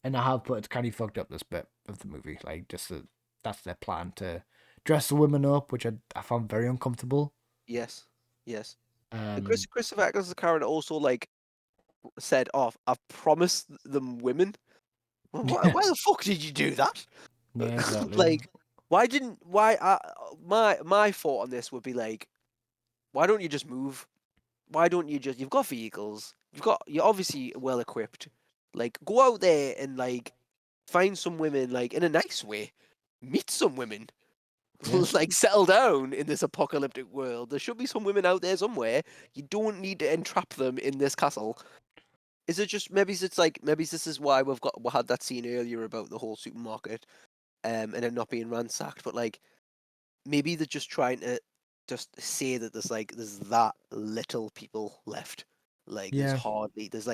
And I have put it's kind of fucked up, this bit of the movie. Like, just that that's their plan to dress the women up, which I found very uncomfortable. Yes. Yes. And Um, Christopher Eccleston's character also like said, "Oh, I've promised them women." Well, yeah, why the fuck did you do that? yeah, exactly. Like, why? My thought on this would be like, why don't you just move? Why don't you just? You've got vehicles. You're obviously well equipped. Like, go out there and like find some women, like in a nice way. Meet some women. Yeah. Like, settle down in this apocalyptic world. There should be some women out there somewhere. You don't need to entrap them in this castle. Is it just maybe this is why we had that scene earlier about the whole supermarket, and it not being ransacked, but like maybe they're just trying to just say that there's that little people left. Like Yeah. there's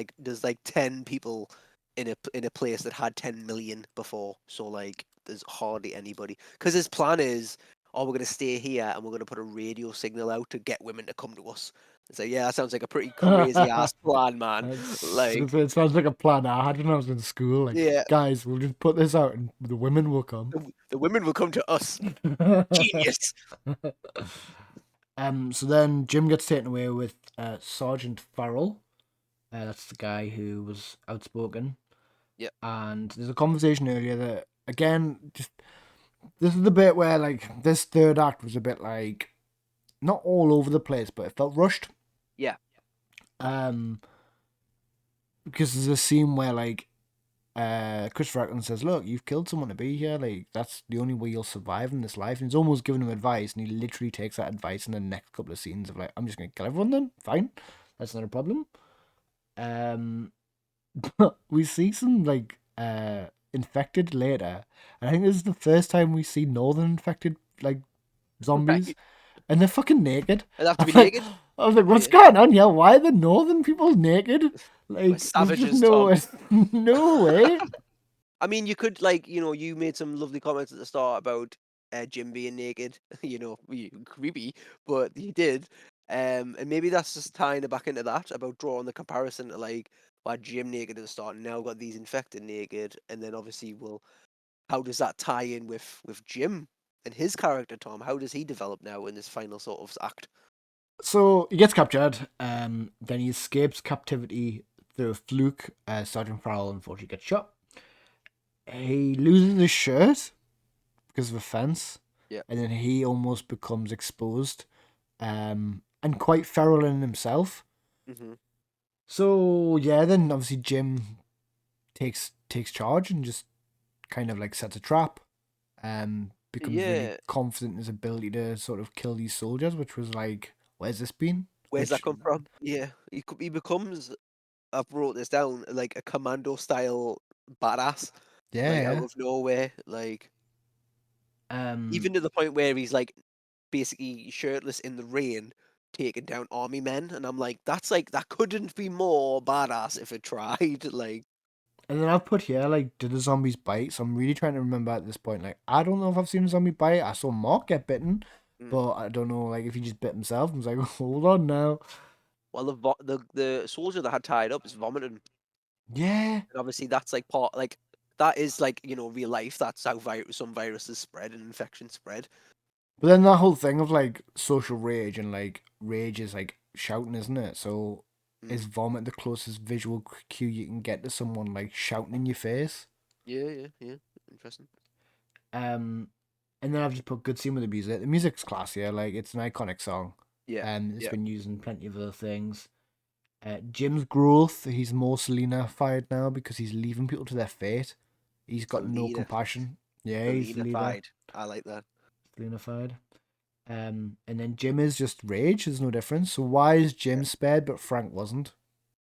like 10 people in a place that had 10 million before. So like there's hardly anybody. Because his plan is, oh, we're gonna stay here and we're gonna put a radio signal out to get women to come to us. So yeah, that sounds like a pretty crazy ass plan, man. Like, It sounds like a plan I had when I was in school. Like, yeah, guys, we'll just put this out and the women will come. the women will come to us. Genius. So then Jim gets taken away with Sergeant Farrell. That's the guy who was outspoken. Yeah. And there's a conversation earlier that, again, just this is the bit where, like, this third act was a bit like not all over the place, but it felt rushed. Yeah. Um, because there's a scene where, like, Christopher Eccleston says, "Look, you've killed someone to be here. Like, that's the only way you'll survive in this life." And he's almost giving him advice, and he literally takes that advice in the next couple of scenes of like, "I'm just gonna kill everyone then. Fine, that's not a problem." Um, we see some like infected later, and I think this is the first time we see northern infected like zombies, Right. and they're fucking naked. They'd have to I'm be like, naked. I was like, Oh, what's yeah. going on here? Why are the northern people naked? We're Like, there's just savages, Tom. no way. I mean, you could like, you made some lovely comments at the start about Jim being naked. Creepy, but you did. And maybe that's just tying it back into that about drawing the comparison to like why Jim naked at the start, and now got these infected naked, and then obviously, well, how does that tie in with Jim and his character, Tom? How does he develop now in this final sort of act? So he gets captured. Then he escapes captivity through a fluke. Sergeant Farrell unfortunately gets shot. He loses his shirt because of a fence, Yeah. and then he almost becomes exposed. And quite feral in himself. Hmm. So yeah, then obviously Jim takes charge and just kind of like sets a trap. Becomes really Yeah. confident in his ability to sort of kill these soldiers, which was like, where's this been? Where's that Which come from? Yeah, he becomes. I've wrote this down, like a commando style badass, like out yeah, of nowhere, like um, even to the point where he's like basically shirtless in the rain, taking down army men, and I'm like that couldn't be more badass if it tried. Like, and then I've put here like, did the zombies bite? So I'm really trying to remember at this point. Like, I don't know if I've seen a zombie bite. I saw Mark get bitten, mm. but I don't know like if he just bit himself. I was like, hold on now. Well, the soldier that had tied up is vomiting, Yeah, and obviously that's like part like that is like real life. That's how some viruses spread and infections spread. but then that whole thing of like social rage and like rage is like shouting, isn't it? So is Mm. vomit the closest visual cue you can get to someone like shouting in your face? Yeah, yeah, yeah. Interesting. Um, and then I've just put good scene with the music. The music's classy. Like, it's an iconic song. Yeah, It's yeah. been used in plenty of other things. Jim's growth. He's more Selena-fied now because he's leaving people to their fate. He's got no Selena, compassion. Yeah, he's the leader. Selena-fied. I like that. Selena-fied. And then Jim is just rage. There's no difference. So why is Yeah. Jim spared but Frank wasn't?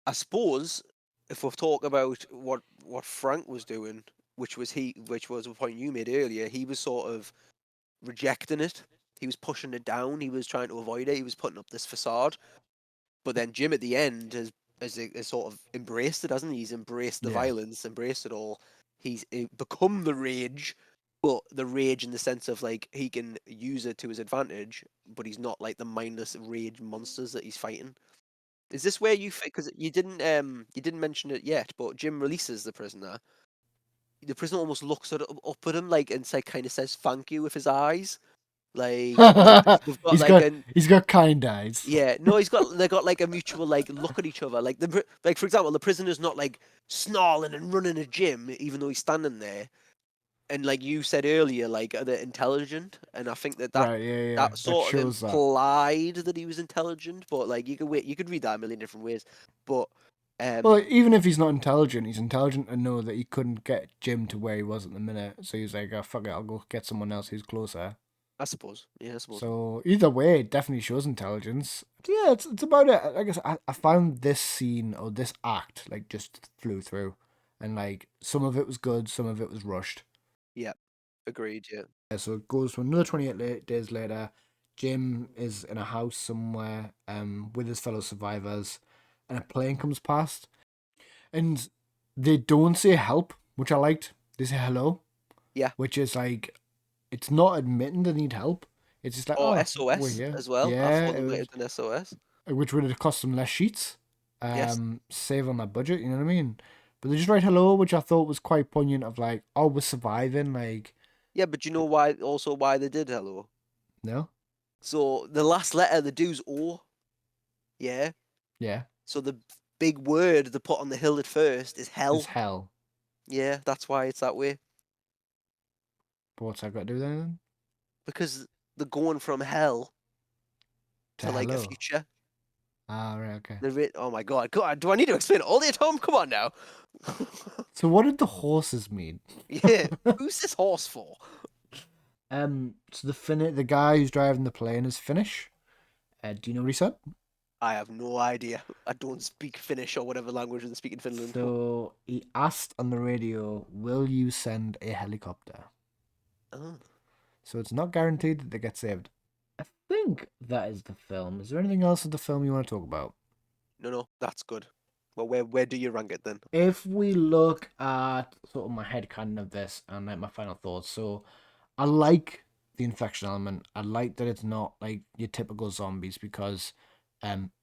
I suppose if we've talked about what Frank was doing, which was a point you made earlier, he was sort of rejecting it. he was pushing it down. He was trying to avoid it. He was putting up this facade. But then Jim at the end has sort of embraced it, hasn't he? He's embraced the Yeah. violence, embraced it all. He's become the rage, but the rage in the sense of like he can use it to his advantage, but he's not like the mindless rage monsters that he's fighting. Is this where you because you didn't mention it yet, but Jim releases the prisoner. The prisoner almost looks up at him like and say kind of says thank you with his eyes. Like they've got he's like got an he's got kind eyes. yeah, no, they got like a mutual like look at each other. Like like for example, the prisoner's not like snarling and running at Jim, even though he's standing there. And like you said earlier, like they're intelligent, and I think Right, yeah. that That sort of shows that. implied that he was intelligent. But like you could read that a million different ways. But Well, um, even if he's not intelligent, he's intelligent to know that he couldn't get Jim to where he was at the minute. So he's like, oh, fuck it, I'll go get someone else who's closer. I suppose, yeah, I suppose, So either way, it definitely shows intelligence. So yeah, it's about it. I guess I found this scene or this act like just flew through, and like some of it was good, some of it was rushed. yeah, agreed, yeah, Yeah, so it goes to another 28 days later. Jim is in a house somewhere with his fellow survivors, and a plane comes past, and they don't say help, which I liked. They say hello, yeah. which is like it's not admitting they need help. It's just like, Or oh, we're SOS here. as well. I Yeah, thought they might have done SOS. which would have cost them less sheets, Yes, save on that budget. You know what I mean? But they just write hello, which I thought was quite poignant. Of like, oh, we're surviving. Like, yeah, but you know why? Also, why they did hello. no, So the last letter they do's O, yeah. yeah, So the big word they put on the hill at first is it's hell. hell. Yeah, that's why it's that way. But what's that got to do with anything? Because they're going from hell To to like a hello. future. Ah, right, okay. Oh my god, God, do I need to explain it all the Tom? Come on now. So what did the horses mean? Yeah, who's this horse for? So the guy who's driving the plane is Finnish. Do you know what he said? I have no idea. I don't speak Finnish or whatever language they speak in Finland. So he asked on the radio, "Will you send a helicopter?" Oh, So it's not guaranteed that they get saved. I think that is the film. Is there anything else of the film you want to talk about? no, that's good. Well, where do you rank it then? If we look at sort of my headcanon of this and like my final thoughts, so I like the infection element. I like that it's not like your typical zombies because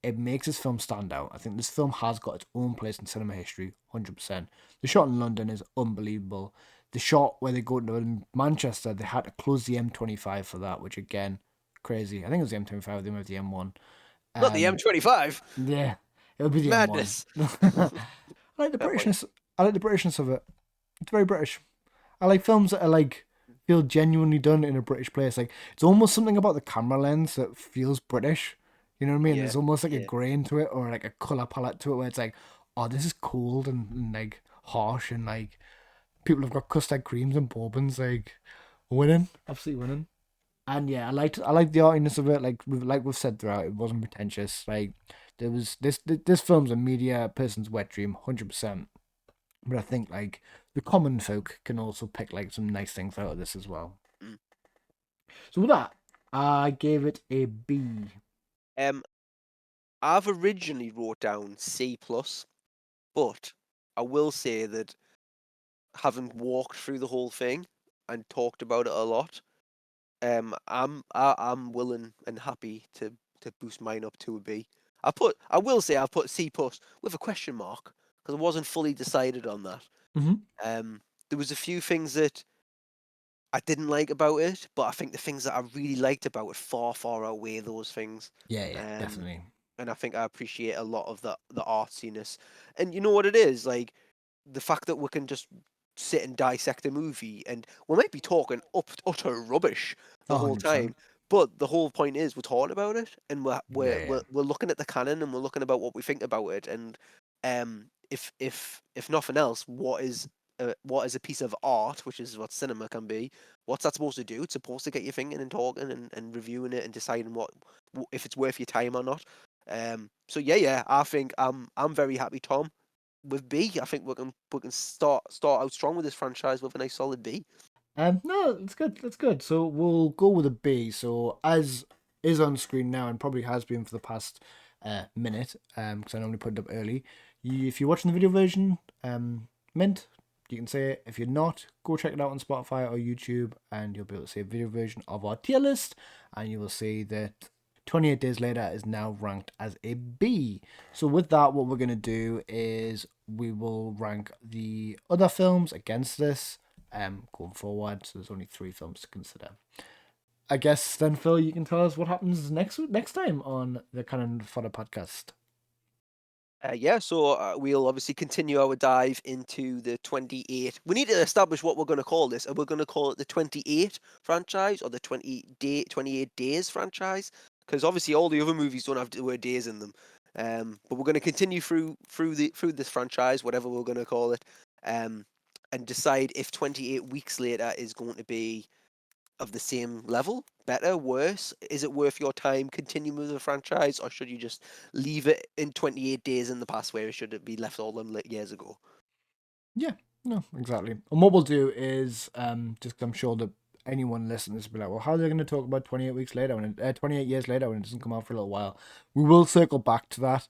it makes this film stand out. I think this film has got its own place in cinema history, 100%. The shot in London is unbelievable. The shot where they go to Manchester, they had to close the M25 for that, which again, crazy. I think it was the M25, they moved the M1. Not the M25. Yeah, it'll be the M1. Madness. I like the Fair point. Britishness. I like the Britishness of it. It's very British. I like films that are like feel genuinely done in a British place. Like it's almost something about the camera lens that feels British. You know what I mean? Yeah, There's almost like a yeah, grain to it or like a color palette to it where it's like, oh, this is cold and like harsh and like people have got custard creams and bourbons like winning, absolutely winning. And yeah, I liked the artiness of it. Like we've said throughout, it wasn't pretentious. Like there was this film's a media person's wet dream, 100%. But I think like the common folk can also pick like some nice things out of this as well. mm. So with that, I gave it a B. Um, I've originally wrote down C plus, but I will say that having walked through the whole thing and talked about it a lot, I'm willing and happy to boost mine up to a B. I will say I put C plus with a question mark because I wasn't fully decided on that. Mm-hmm. There was a few things that I didn't like about it, but I think the things that I really liked about it far outweigh those things. Yeah, Um, definitely. and I think I appreciate a lot of the artsiness. And you know what it is, like the fact that we can just sit and dissect a movie, and we might be talking utter rubbish the Oh, whole 100%. time, but the whole point is we're talking about it, and Yeah. we're looking at the canon, and we're looking about what we think about it, and if nothing else, what is a piece of art, which is what cinema can be, what's that supposed to do? It's supposed to get you thinking and talking and reviewing it and deciding if it's worth your time or not. So yeah, I think I'm very happy, Tom. With B, I think we can start out strong with this franchise with a nice solid B. No, it's good. That's good. So we'll go with a B. So as is on screen now and probably has been for the past minute, because I normally put it up early. If you're watching the video version, mint, you can say it. If you're not, go check it out on Spotify or YouTube, and you'll be able to see a video version of our tier list, and you will see that 28 Days Later is now ranked as a B. So with that, what we're going to do is we will rank the other films against this going forward. So there's only 3 films to consider. I guess then, Phill, you can tell us what happens next time on the Canon Fodder podcast. So we'll obviously continue our dive into the 28. We need to establish what we're going to call this. Are we going to call it the 28 franchise or the 28 days franchise? Because obviously all the other movies don't have the word days in them. But we're going to continue through this franchise, whatever we're going to call it, and decide if 28 weeks later is going to be of the same level, better, worse. Is it worth your time continuing with the franchise, or should you just leave it in 28 days in the past, where it should be left all them years ago? Yeah, no, exactly. And what we'll do is, just 'cause I'm sure that anyone listening to this will be like, well, how are they going to talk about 28 weeks later, 28 years later when it doesn't come out for a little while? We will circle back to that.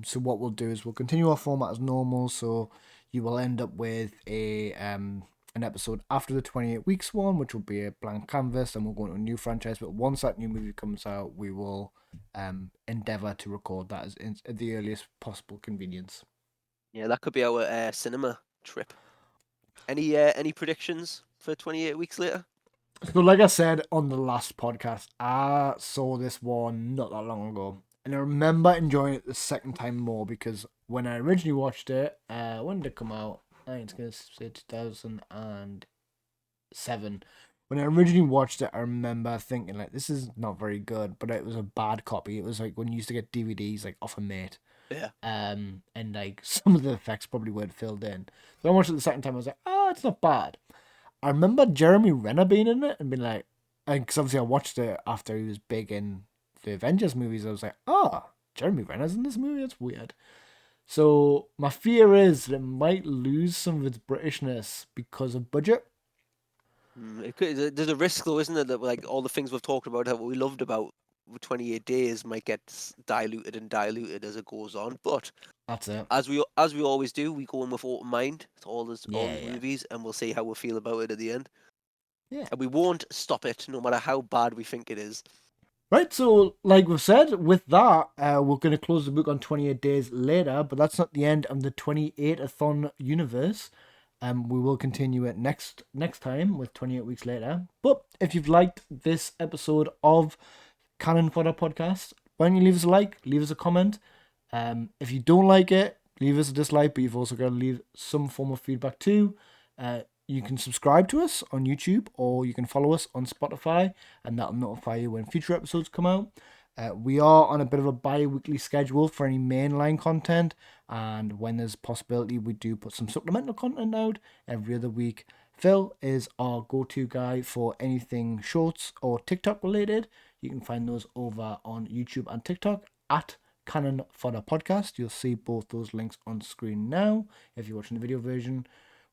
So what we'll do is we'll continue our format as normal. So you will end up with an episode after the 28 weeks one, which will be a blank canvas, and we'll go into a new franchise. But once that new movie comes out, we will endeavour to record that at the earliest possible convenience. Yeah, that could be our cinema trip. Any predictions for 28 weeks later? So like I said on the last podcast, I saw this one not that long ago. And I remember enjoying it the second time more because when I originally watched it, when did it come out? I think it's going to say 2007. When I originally watched it, I remember thinking, like, this is not very good, but it was a bad copy. It was like when you used to get DVDs, like, off a mate. Yeah. And, like, some of the effects probably weren't filled in. So I watched it the second time, I was like, oh, it's not bad. I remember Jeremy Renner being in it and being like, because obviously I watched it after he was big in the Avengers movies. I was like, oh, Jeremy Renner's in this movie? That's weird. So my fear is that it might lose some of its Britishness because of budget. There's a risk, though, isn't there, that like all the things we've talked about, how we loved about 28 days, might get diluted as it goes on. But that's it. As we always do, we go in with open mind to all the movies, and we'll see how we feel about it at the end. Yeah, and we won't stop it, no matter how bad we think it is. Right, so like we've said, with that, we're going to close the book on 28 days later, but that's not the end of the 28-a-thon universe. We will continue it next time with 28 weeks later. But if you've liked this episode of Canon Fodder Podcast, why don't you leave us a like, leave us a comment. If you don't like it, leave us a dislike, but you've also got to leave some form of feedback too. You can subscribe to us on YouTube, or you can follow us on Spotify, and that'll notify you when future episodes come out. We are on a bit of a bi-weekly schedule for any mainline content, and when there's possibility, we do put some supplemental content out every other week. Phill is our go-to guy for anything shorts or TikTok related. You can find those over on YouTube and TikTok at Canon Fodder Podcast. You'll see both those links on screen now if you're watching the video version.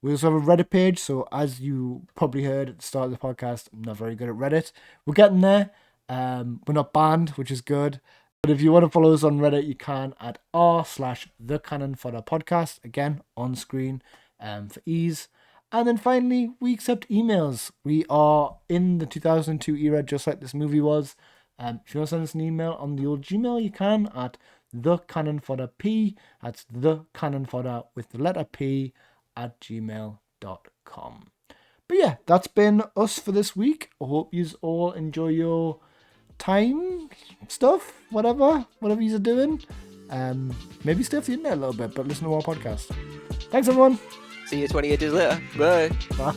We also have a Reddit page, so as you probably heard at the start of the podcast, I'm not very good at Reddit. We're getting there. We're not banned, which is good. But if you want to follow us on Reddit, you can at r/thecanonfodderpodcast. Again, on screen for ease. And then finally, we accept emails. We are in the 2002 era, just like this movie was. If you want to send us an email on the old Gmail, you can at thecanonfodderp. That's thecanonfodder with the letter P at gmail.com. But yeah, that's been us for this week. I hope you all enjoy your time stuff, whatever you're doing. Maybe stay off the internet a little bit, but listen to our podcast. Thanks, everyone. See you 28 days later. Bye. Bye.